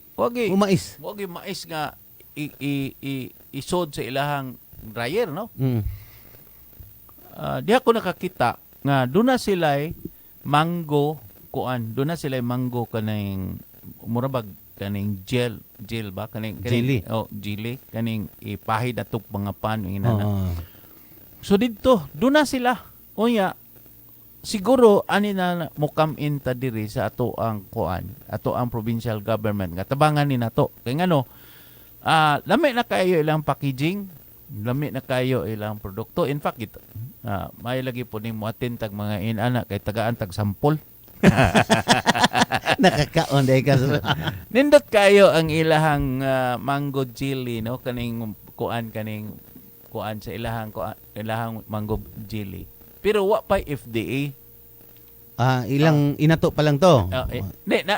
mais nga isod sa ilahang dryer, no. Di ako nakakita nga doon na sila mango kuan, doon na sila mango kaning murabag kaning gel ba kaning Jelly. jelly kaning ipahid atok mga pan yung inana. Oo. So dito, doon na sila. Unya, siguro ani na mo come in ta diri sa ato ang kuan, ato ang provincial government nga tabangan ni nato. Kay ngano, lami na kayo ilang packaging, lami na kayo ilang produkto. In fact, ito, may lagi po ni mo tag mga inana kay tagaan tag sampol. Nakakaon day ka. Nindot kayo ang ilahang mango jelly, no, kaning kuan sa ilahang mango jelly. Pero wa pa FDA. Ilang inato pa lang to.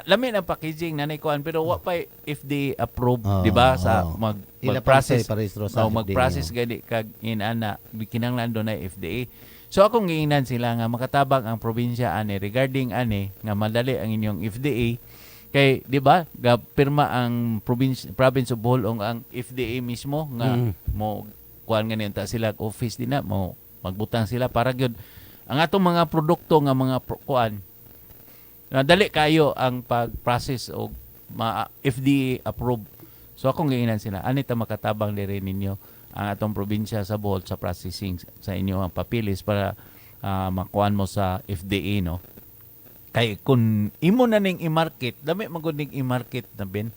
Lami na packaging nanay kuan pero wa pa FDA approved, Oo, di ba, sa oo. mag-process parehistro sa mag-process gani kag inana kinahanglan do na FDA. So akong giingnan sila nga makatabang ang probinsya ani regarding ani nga madali ang inyong FDA kay di ba pirma ang province of Bohol ang FDA mismo nga mo kuan nga ta sila office din na mo magbutang sila para gyud ang atong mga produkto nga mga kuan na dali kayo ang pag-process og FDA approved. So akong giingnan sila ani ta makatabang diri ninyo ang atong probinsya sa Bohol sa processing sa inyong papilis para makuan mo sa FDA, no? Kay kung imo na ning i-market, dami magud ning i-market na ben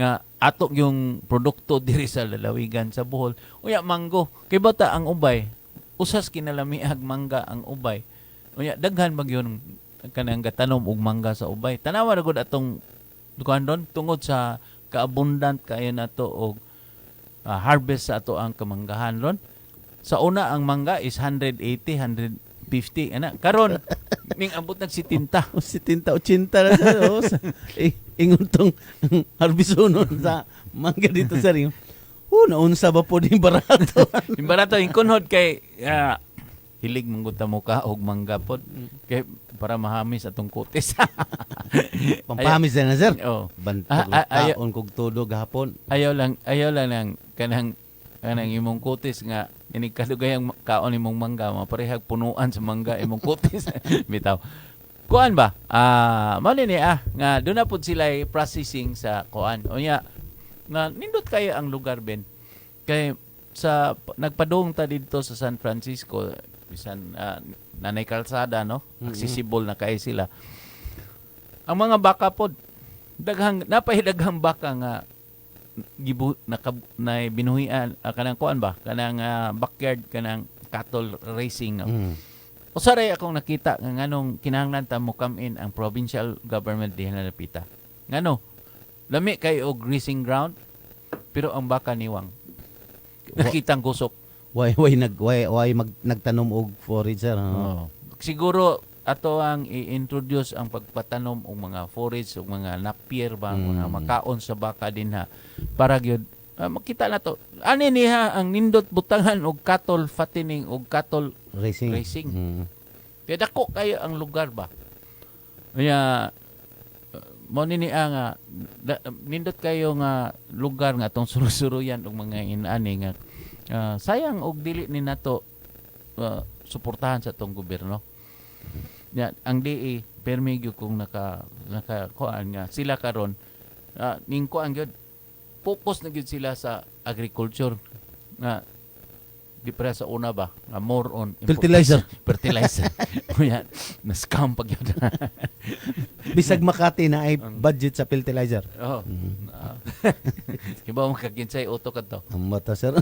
nga ato yung produkto diri sa lalawigan sa Bohol. Unya mango, kay bata ang ubay, usas kinalamiag mangga ang ubay. Unya daghan mag yun kanang gatanom og mangga sa ubay. Tanawa ra gud atong dukan don tungod sa kaabundant kayo nato og harvest sa ato ang kamanggahan ron. Sa una ang mangga is 180, 150 ana. Karon ning abot nag 70. 70, 80 na sa ingon tong harbisonon sa mangga dito sa ring. Naunsa ba po din barato? Yung barato yung kunhod kay hilig mong mo ka og mangga pod kay para mahamis atong kutis. Pampahamis na sir. Oh. Bantog taon kog todo gahapon. Ayaw lang ng kanang imong kutis nga ini kadugayang kaon imong mangga maparehag punuan sa mangga imong kutis. Bitaw. Kuan ba? Mali ni nga doon na pud sila processing sa kuan. Unya nga nindot kayo ang lugar ben. Kay sa nagpadung ta dito sa San Francisco bisan nanay kalsada, no? Accessible na kay sila. Ang mga baka pod napahidaghang baka nga na binuhian kanang kuan ba kanang backyard kanang cattle racing, no? Usaray akong nakita nga nganong kinahanglan ta mo come in ang provincial government diha na napita. Ngano? Lami kay og grazing ground pero ang baka niwang. Nakitang gusok. Why nagtanom og forage sir. Siguro ato ang i-introduce ang pagpatanom og mga forage og mga napier ba mga makaon sa baka din ha para gyud makita na to ani niha ang nindot butangan og cattle fattening og cattle racing. Kaya dako kayo ang lugar ba. Kaya mo ni nga nindot kayo nga lugar nga tong surusuruyan og mga inani nga sayang og dili ni nato suportahan sa tong gobyerno. Ya, ang DA permi gyud kung naka kuan nga sila karon ning kuan gyud focus na gyud sila sa agriculture nga di para sa una ba nga more on Fertilizer. Kuya na scam pag yun. Bisag Makati na ay budget sa fertilizer. Oh. Kiba mo kaginsay auto kadto. Ang mata sir.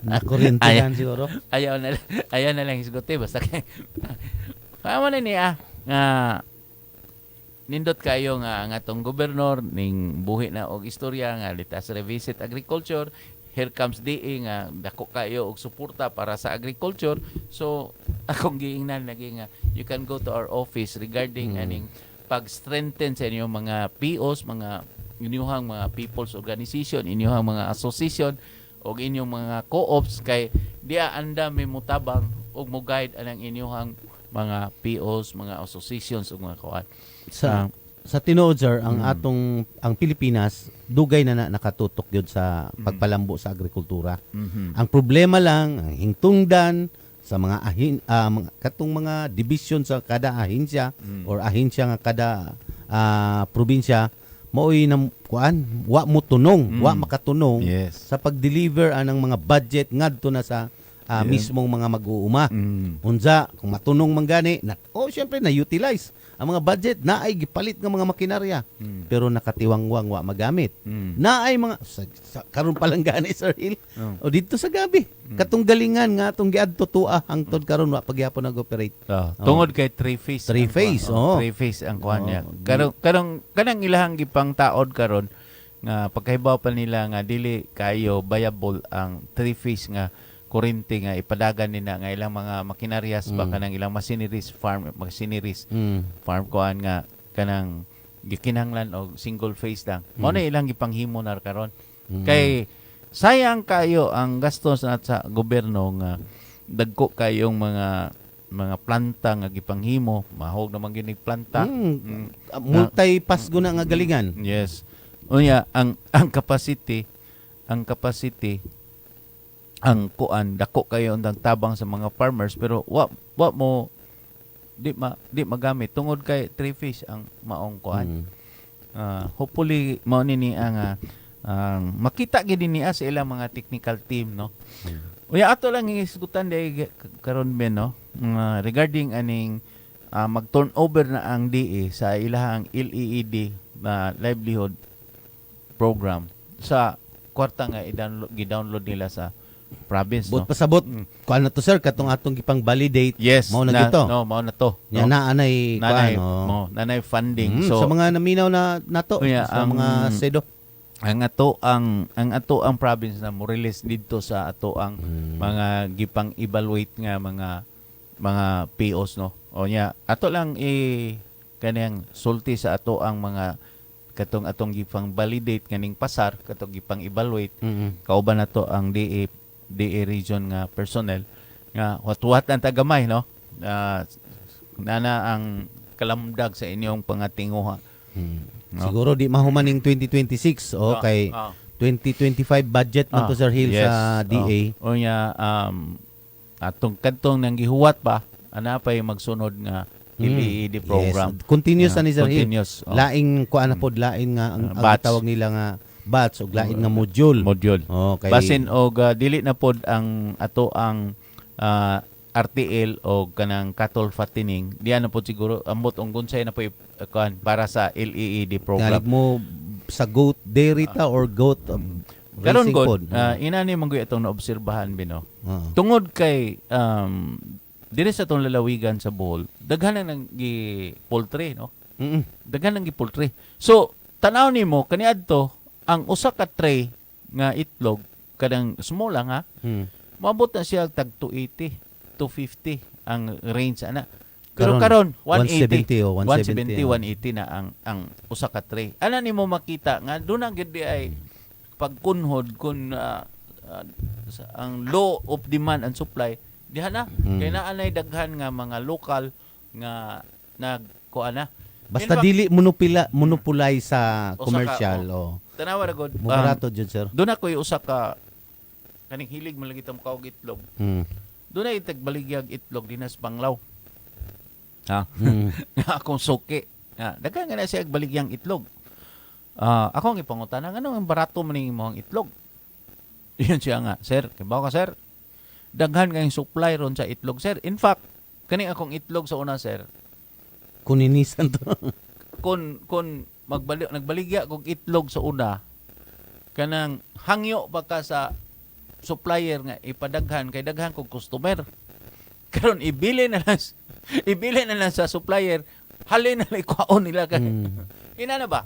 Nakuryente lang siguro. Ayaw na lang isgote basta kay. Kamo na ni nga nindot kayo nga ang atong gobernador ning buhi na og istorya nga litas revisit agriculture. Here comes DA nga dako kayo og suporta para sa agriculture. So akong giingnan lagi nga you can go to our office regarding aning pag-strengthen sa inyong mga POs, mga inyong mga people's organization, inyong mga association og inyong mga co-ops kay diya anda may mutabang og mo guide anang inyong mga POs, mga associations ug mga kuan. Sa tinuod sir, ang Pilipinas dugay na nakatutok gyud sa pagpalambo sa agrikultura. Ang problema lang ang hingtungdan, sa mga katong mga division sa kada ahensya or ahensya nga kada probinsya maoy na kuan wa mo tunong, wa makatunong Yes. sa pag-deliver anang mga budget ngadto na sa mismong mga mag-uuma. Unsa kung matunong man gani syempre na utilize ang mga budget na ay gipalit nga mga makinarya pero nakatiwangwang wa magamit. Na ay mga karon pa lang gani Sir Hill. O dito sa gabi katong galingan nga atong giadto tua hangtod karon wa pagyapon nag-operate. Tungod kay three-phase. Three-phase, Three-phase ang kuhan niya. Kanang ilahang gipang taod karon nga pagkahibaw pa nila nga dili kayo viable ang three-phase nga kurente nga ipadagan nila nga ilang mga makinaryas ba kanang ilang machineries farm farm kuan nga kanang gikinahanglan og single phase lang. Mao na ilang gipanghimo na karon. Kay sayang kayo ang gastos na sa gobyerno nga dagko kayong mga planta nga gipanghimo, mahog naman ginig planta. Multi-pass guna nga galingan. Yes. Unya ang capacity ang kuan dako kayo ang tabang sa mga farmers pero wa mo di magamit tungod kay three-phase ang maong kuan. Hopefully mao ni ang makita gid niya sa ilang mga technical team no. Uya ato lang isgutan day karon ben no regarding aning mag-turnover na ang DE sa ilahang LEED na livelihood program sa kwarta nga i-download nila sa province But no. pasabot kuan na to sir katong atong gipang validate. Yes, mao na gito. No, mao na to. Nya naanay kuan nanay funding. sa mga naminaw na nato sa mga sedo. Ang ato ang province na mo release dito sa ato ang mga gipang evaluate nga mga POs no. O nya ato lang kanang sulti sa ato ang mga katong atong gipang validate kaning pasar katong gipang evaluate kauban nato ang DA region nga personnel nga watuwat ang tagamay no. Nana ang kalamdag sa inyong pangatinguha. No? Siguro di mahumaning 2026 kay 2025 budget man to Sir Hill sa DA. O nya atong kadtong nang gihuwat pa ana pay magsunod nga LED program. Yes. Continuous ani Sir Hill. Continuous. Laing kuan na pod lain nga ang Batch. tawag nila nga batch ug lain nga module. Okay. Basin og dili na pod ang ato ang RTL o kanang cattle fattening. Diyan na pod siguro ambot ung unsay na po kuan para sa LEED program. Galig mo sa goat dairy ta or goat Karon racing god pod. inani man gyud atong naobserbahan bino. Tungod kay dire sa atong lalawigan sa Bohol, daghan nang gi poultry no. Daghan nang gi poultry. So tanaw nimo kaniadto ang usa ka tray nga itlog kadang small lang ha. Maabot na siya tag 280, 250 ang range ana. Pero karon 180 o 170 180 na ang usa ka tray. Ana nimo makita nga do na gid ay pagkunhod kun ang law of demand and supply diha na kay naa nay daghan nga mga lokal nga nagkuana. Basta dili monopolize sa commercial Tanawa ra god. Mubarato jud sir. Doon ako usa ka kaning hilig mo lagi kaog itlog. Doon ay tagbaligyag itlog dinas Panglaw. Akong suki. Daghan nga na siya baligyang itlog. Ako ang ipangutana ngano ang barato man ning imong itlog. Iyon siya nga, sir, kibaw ka sir. Daghan kayong supply ron sa itlog sir. In fact, kani akong itlog sa una sir. Kuninisan to. Kun nagbaligya kog itlog sa una kanang hangyo pa ka sa supplier nga ipadaghan kay daghan kog customer karon ibili na lang sa supplier halin na likwaon nila kay ina na ba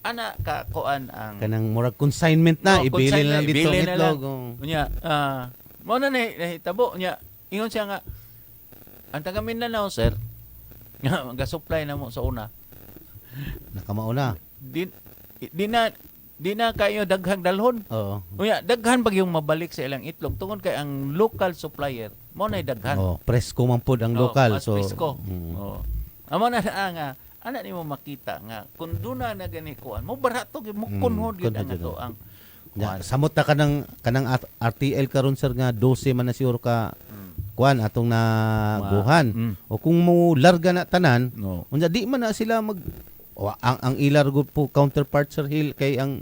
ana ka kuan ang kanang murag consignment na ibili na lang dito ang itlog. Unya mao na nahitabo nya ingon siya nga ang taga Mindanao sir nga mag-supply na mo sa una nakamauna. Di na kayo daghang dalhon. Oo. Unya, daghan pag yung mabalik sa ilang itlog tungod kay ang local supplier mo na daghan. Presko man pod ang lokal. So presko. Amo na nga ana nimo makita nga kun duna na gani kuan mo barato gyud mo kunhod gyud ang ato ang samot ta kanang RTL karon sir nga 12 man na siguro ka kuan atong naguhan. O kung mo larga na tanan, No. unya di man na sila mag ang ilar gud po counterpart Sir Hill kay ang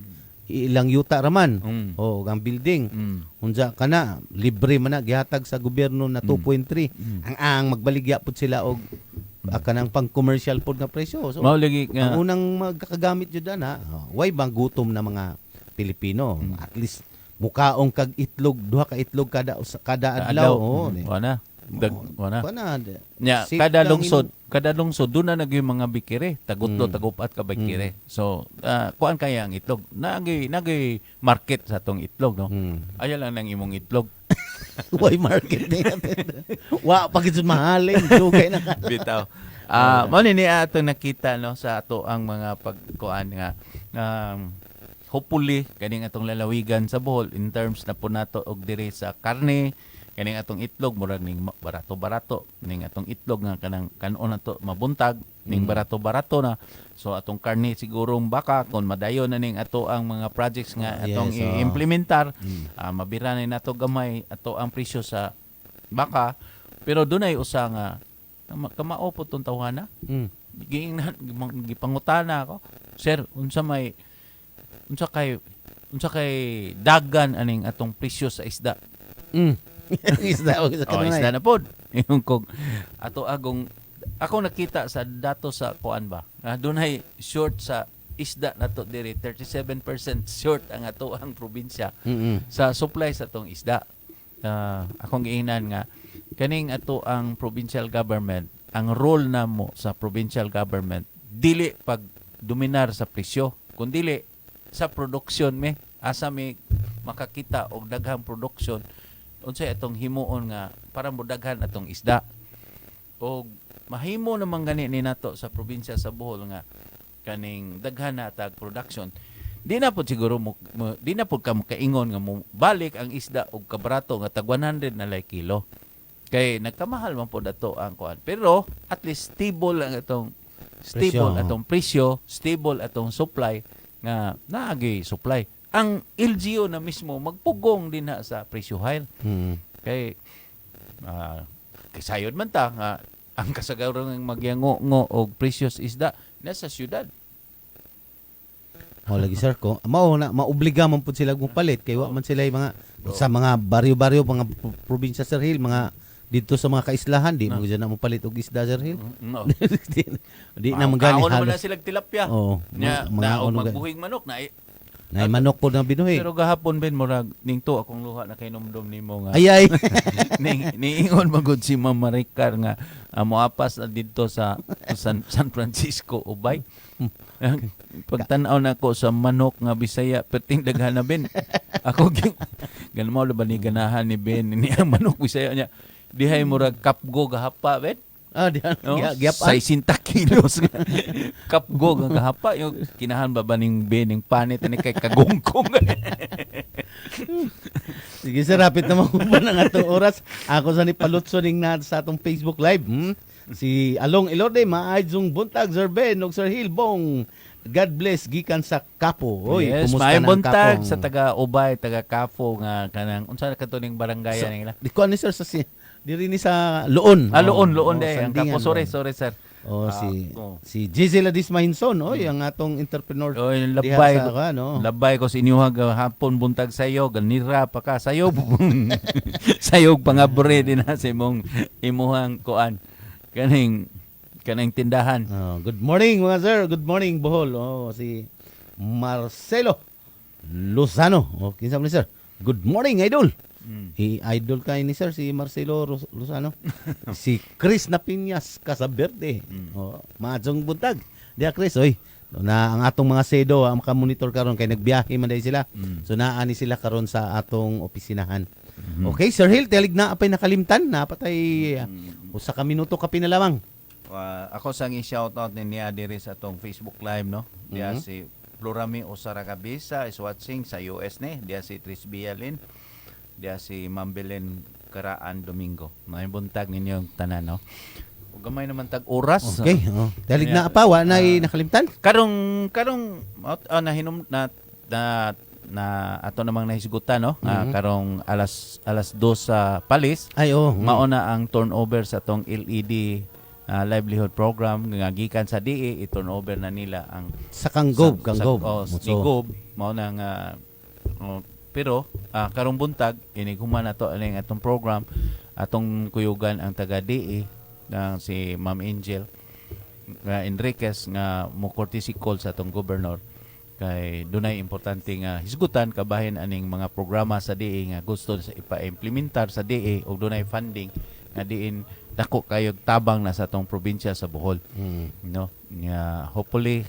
ilang yuta raman. O ang building. Unsa kana libre man na gihatag sa gobyerno na 2.3. Ang magbaligya pud sila og kanang pang-commercial pod nga presyo. So Mao lagi ang nga unang magkakagamit jud na, why bang gutom na mga Pilipino? At least mukaong kag itlog, duha ka itlog kada adlaw. Oh, Wala. Wala. Kana. Nya Safe kada lang lungsod doon na nagyo mga bikire, tagutlo tagupat ka bikire. So kuan kaya ang itlog. Nagi market sa tong itlog, no. Aya lang nang imong itlog. Why market na natin? Wa pa gid mahalin, dugay na ka. Bitaw. Mao ni ato nakita no sa ato ang mga pagkuan nga hopefully kaning atong lalawigan sa Bohol in terms na po nato og diri sa karne, kaning atong itlog murag ning barato-barato, ning atong itlog nga kanang kanon nato mabuntag, ning barato-barato na. So atong karne sigurong baka kon madayon na ning ato ang mga projects nga atong Yes, i-implementar, mabira na nato gamay ato ang presyo sa baka, pero dunay usa nga kamao po tong tawhana. Gipangutana ako, sir, unsa kay dagan aning atong presyo sa isda. Isda Isda na pod. Yung kog ato ako nakita sa dato sa kuan ba. Dunay short sa isda nato diri, 37% short ang ato ang probinsya sa supply sa tong isda. Akong giingnan nga kaning ato ang provincial government, ang role namo sa provincial government dili pag dominar sa presyo, kundi sa production asa makakita og daghang production unsay atong himuon nga para modaghan atong isda. Og mahimo naman gani ni nato sa probinsya sa Bohol nga kaning daghan na tag production. Di na po siguro di na po ka kaingon nga mo balik ang isda og kabrato nga tag 100 na lay kilo. Kay nagkamahal man po dato ang kuan. Pero at least stable ang atong presyo, stable atong supply nga naagi supply. Ang LGU na mismo magpugong din na sa presyohan. Kay sayod man ta nga ang kasagaran ng magyango og precious isda nasa syudad. Lagi sir ko. Maobliga man pud sila palit kay wa man sila mga sa mga baryo-baryo mga probinsya Sir Hill, mga dito sa mga kaislahan di mo na mo palit og isda Sir Hill. No. Di na magani Kaon naman halos. na sila tilapia. Mga Magbuhing manok na manok po na binuhi. pero gahapon ben murag ningto akong luha na kay nomdom nimo nga. Ay. Niingon magud si Ma'am Maricar nga moapas na dito sa San Francisco Ubay. Pagtan-aw nako sa manok nga Bisaya perting daghan na ben. Ako ganun mo ba ni ganahan ni Ben ni ang manok Bisaya niya. Dihay murag kapgo gahapa ben. Diyan. No? Giyapan. 60 kilos nga. Kapgo nga gahapa yung kinahan ba ning Ben ning panit ni kay kagungkong. Sige sir, rapid na makuha ng atong oras. Ako sa ni Palutso ning na sa atong Facebook Live. Si Along Ilorde, maayong buntag Sir Ben ug Sir Hilbong. God bless gikan sa Kapo. Oy, Yes, kumusta may na ang buntag Kapong? sa taga Ubay, taga Kapo nga kanang unsa na katuning barangay nila. Di ko ani sir sa diri ni sa Loon. Loon day ang Sandingan, Kapo. Sorry sir. Si Gisela Dismahinson, ang atong entrepreneur. Oy, diha sa labay ko sa inyuha hapon buntag sayo, ganira pa ka sayo. Sayog pangabre din na sa imuhang kuan. Kanang tindahan. Good morning mga sir. Good morning Bohol. Si Marcelo Lozano. Kinsa man ni sir? Good morning idol. Idol kay ni sir si Marcelo Lozano. Si Chris Napiñas Casaberde. Maadtong buntag. Dia Chris oy. Na ang atong mga sedo maka-monitor karon kay nagbiyahe man dai sila. So naa ni sila karon sa atong opisinahan. Okay, Sir Hill, telig na apay nakalimtan, napatay usa ka minuto ka pinalamang. Ako sang i-shoutout niya diri sa atong Facebook Live, no? Diya si Florami Osaragabisa is watching sa US ni. Diya si Tris Bialin. Diya si Ma'am Belen Karaan Domingo. May buntag ninyong tanan, no? Ug gamay naman tag oras. Okay, telig na apawa na nakalimtan. Karong nahinom na na ato namang nahisgutan no karong alas 2 sa Palis Ay, oh. mauna ang turnover sa tong LED livelihood program nga gikan sa DE i-turnover na nila ang Sa Kanggob. ni Gob mao na nga pero karong buntag iniguman nato aning atong program atong kuyugan ang taga DE nga si Ma'am Angel Enriquez nga mo courtesy call sa atong governor kay dunay importante nga hisgutan kabahin aning mga programa sa DE nga gusto sa ipa-implementar sa DE ug dunay funding nga diin dako kayo tabang na sa atong probinsya sa Bohol no nga hopefully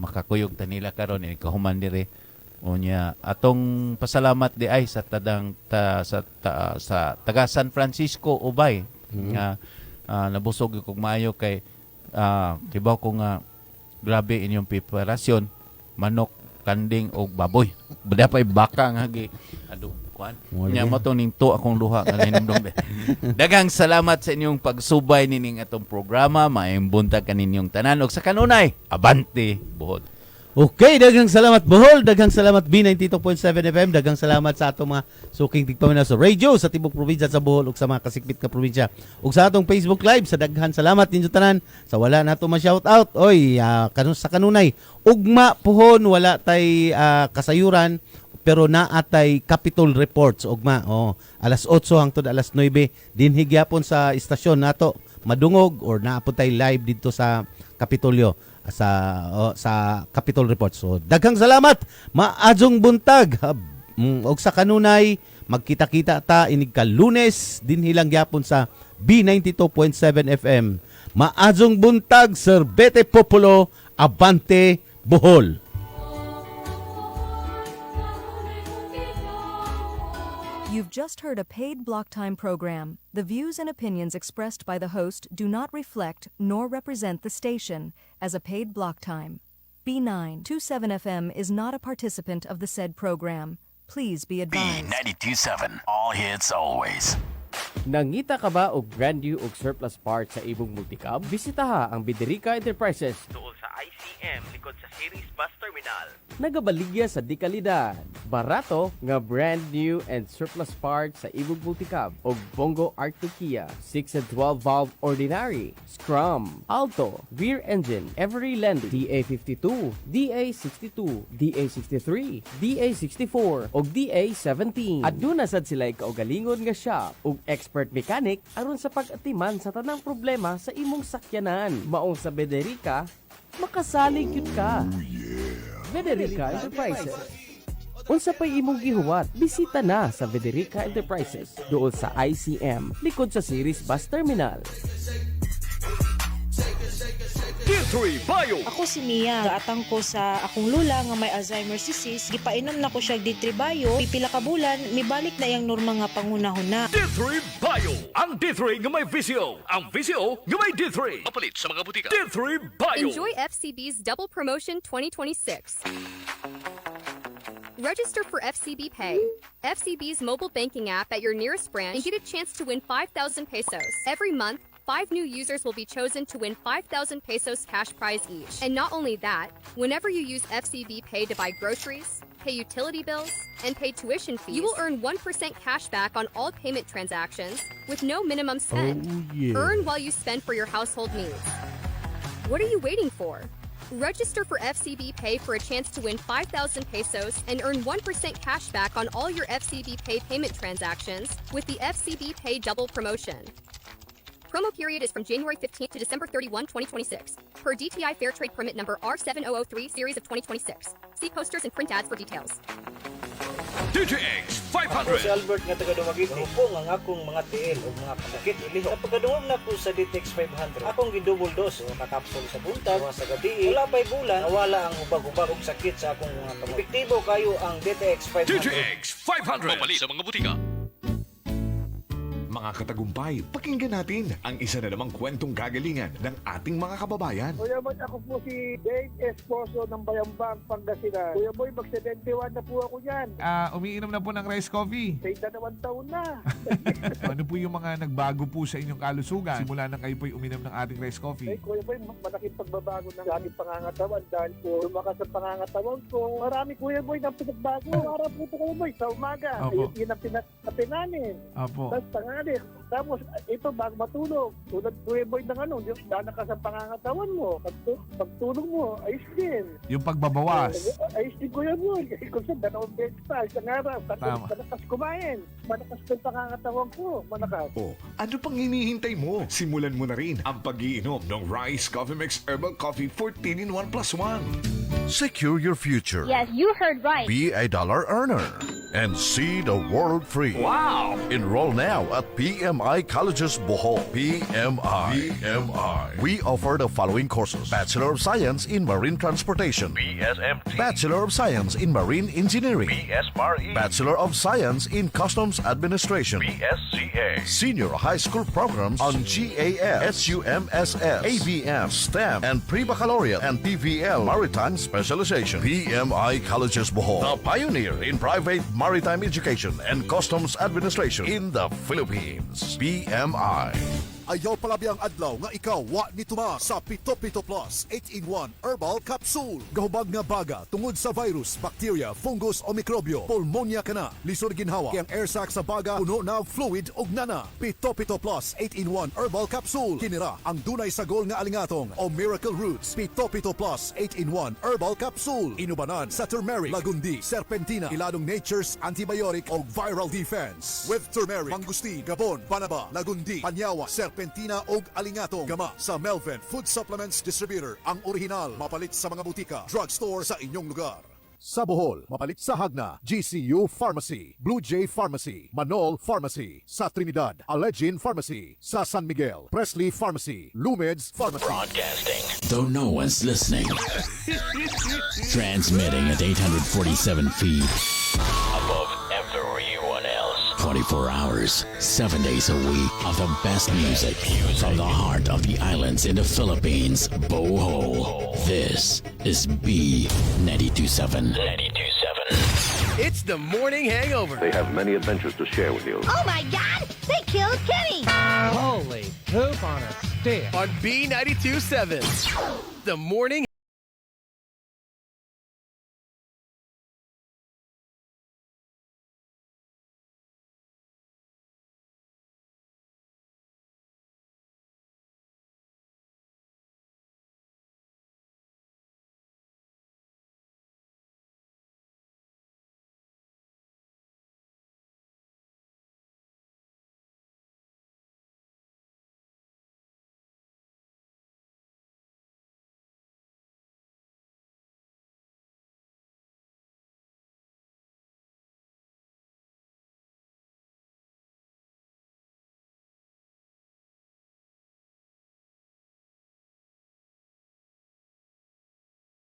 makakuyog ta nila karon ini kahuman dire unya atong pasalamat di ay sa sa taga San Francisco Ubay nga nabusog kog maayo kay tibaw ko nga grabe inyong preparasyon manok kanding o baboy bada pay baka nga gi kuan nya mo tong ning to akong luha nga hinumdum daghang salamat sa inyong pagsubay nining atong programa maayong buntag kaninyong tanan ug sa kanunay abante Bohol. Okay, daghang salamat Bohol, daghang salamat B92.7 FM, daghang salamat sa atong mga suking tigpaminaw sa radio sa tibok probinsya sa Bohol ug sa mga kasikbit ka probinsya. Ug sa atong Facebook Live sa daghan salamat ninyo tanan sa wala nato ma-shout out. Oy, sa kanunay, ugma puhon wala tay kasayuran pero naatay Capitol reports ugma. Alas 8 hangtod alas 9 dinhi gyapon sa istasyon nato madungog or naapod tay live dito sa Kapitolyo sa Capitol Report. So daghang salamat, maadjong buntag og sa kanunay magkita-kita ta inig ka Lunes dinhi lang gyapon sa B92.7 FM. Maadjong buntag, Serbete Populo, Abante Bohol. You've just heard a paid block time program. The views and opinions expressed by the host do not reflect nor represent the station as a paid block time. B927 FM is not a participant of the said program. Please be advised. B92.7, all hits always. Nangita ka ba og brand new og surplus parts sa imong multicab? Bisitaha ang Biderica Enterprises tuol sa ICM likod sa Series Bus Terminal. nagabaligya sa dikalidad. Barato nga brand new and surplus parts sa imong multicab og Bongo Arctic-Kia 6 and 12 valve ordinary, Scrum, Alto, rear engine, Every Landing, DA52, DA62, DA63, DA64 og DA17. Aduna sad sila kaugalingon nga shop ug expert mechanic aron sa pag-atiman sa tanang problema sa imong sakyanan. Maong sa Biderica, makasalig yun ka. Biderica Enterprises. Unsa pa'y imong gihuwat, bisita na sa Biderica Enterprises doon sa ICM, likod sa Series Bus Terminal. D3 Bio! Ako si Mia, gaatang ko sa akong lula nga may Alzheimer's disease, gipainom na ko siya D3 Bio, pipila ka bulan, mibalik na yang norma nga pangunahon na. D3 Bio! Ang D3 nga may visio! Ang visio nga may D3! Mapalit sa mga butika. D3 Bio! Enjoy FCB's Double Promotion 2026. Register for FCB Pay, FCB's mobile banking app at your nearest branch, and get a chance to win 5,000 pesos. Every month, 5 new users will be chosen to win 5,000 pesos cash prize each. And not only that, whenever you use FCB Pay to buy groceries, pay utility bills, and pay tuition fees, you will earn 1% cash back on all payment transactions with no minimum spend. Earn while you spend for your household needs. What are you waiting for? Register for FCB Pay for a chance to win 5,000 pesos and earn 1% cash back on all your FCB Pay payment transactions with the FCB Pay Double Promotion. Promo period is from January 15th to December 31, 2026. Per DTI Fair Trade Permit number R7003 series of 2026. See posters and print ads for details. DTX Ako 500! si Albert nga taga Dumaguete. Ako ang akong mga tiil o mga kasakit ilihok. Kapag kadungog na ko sa DTX 500, akong gidouble dose o kakapsol sa buntag, sa gabi. Wala pa'y bulan, nawala ang hubag-hubag o sakit sa akong mga kamot. Epektibo kayo ang DTX 500. DTX 500! Mapalit sa mga butika. Mga mga katagumpay, pakinggan natin ang isa na namang kwentong gagalingan ng ating mga kababayan. Kuya Boy, ako po si Dave Esposo ng Bayambang, Pangasinan. Kuya Boy, mag-71 na po ako yan. Umiinom na po ng rice coffee. Sa 2 taon na. Ano po yung mga nagbago po sa inyong kalusugan simula nang kayo po'y uminom ng ating rice coffee? Ay, Kuya Boy, malaking pagbabago ng aking pangangatawan dahil po lumakas ang pangangatawan ko. Marami, Kuya Boy, ng pinagbago. Para po ito, Kuya Boy, sa umaga. Opo. Yun ang pinapinanin. Opo. Tapos tangali. Tapos ito, bago matulog. Tulad, Kuya Boy, ng lalakas ang pangangatawan mo. Pagtulog mo, ayos din. Yung pagbabawas. Ayos din, Kuya Boy. Kasi kung saan, 2 beses pa, isang araw. Tama. Malakas kumain. Malakas yung pangangatawan ko. Malakas. Ano pang hinihintay mo? Simulan mo na rin ang pag-iinom ng Rice Coffee Mix Herbal Coffee 14-in-1+1. Secure your future. Yes, you heard right. Be a dollar earner and see the world free. Wow! Enroll now at PMI Colleges Bohol. PMI. We offer the following courses: Bachelor of Science in Marine Transportation, BSMT. Bachelor of Science in Marine Engineering, BSMRE. Bachelor of Science in Customs Administration, BSCA. Senior High School programs on GAS, SUMSS, ABM, STEM, and Pre-Baccalaureate and PVL Maritime Specialization. PMI Colleges Bohol, the pioneer in private maritime education and customs administration in the Philippines. PMI. Ayaw palabi ang adlaw nga ikaw wa ni tuma sa Pito Pito Plus 8-in-1 Herbal Capsule. Gahubag nga baga tungod sa virus, bacteria, fungus o mikrobyo. Pulmonya ka na, lisod ginhawa. Kaya ang air sac sa baga puno na fluid ug nana. Pito Pito Plus 8-in-1 Herbal Capsule. Kinira ang dunay sagol nga alingatong o Miracle Roots. Pito Pito Plus 8-in-1 Herbal Capsule. Inubanan sa turmeric, lagundi, serpentina, iladong nature's antibiotic o viral defense. With turmeric, mangustin, gabon, banaba, lagundi, panyawa, serpentina o alingatong. Gama sa Melvin Food Supplements Distributor. Ang original, mapalit sa mga butika, drugstore sa inyong lugar. Sa Bohol, mapalit sa Hagna, GCU Pharmacy, Blue Jay Pharmacy, Manol Pharmacy, sa Trinidad, Alegin Pharmacy, sa San Miguel, Presley Pharmacy, Lumeds Pharmacy. Broadcasting, though no one's listening. Transmitting at 847 feet. Above everyone else. 24 hours, 7 days a week of the best music from the heart of the islands in the Philippines, Bohol. This is B92.7. 92.7. It's the morning hangover. They have many adventures to share with you. Oh my God! They killed Kenny! Holy poop on a stick. On B92.7. The morning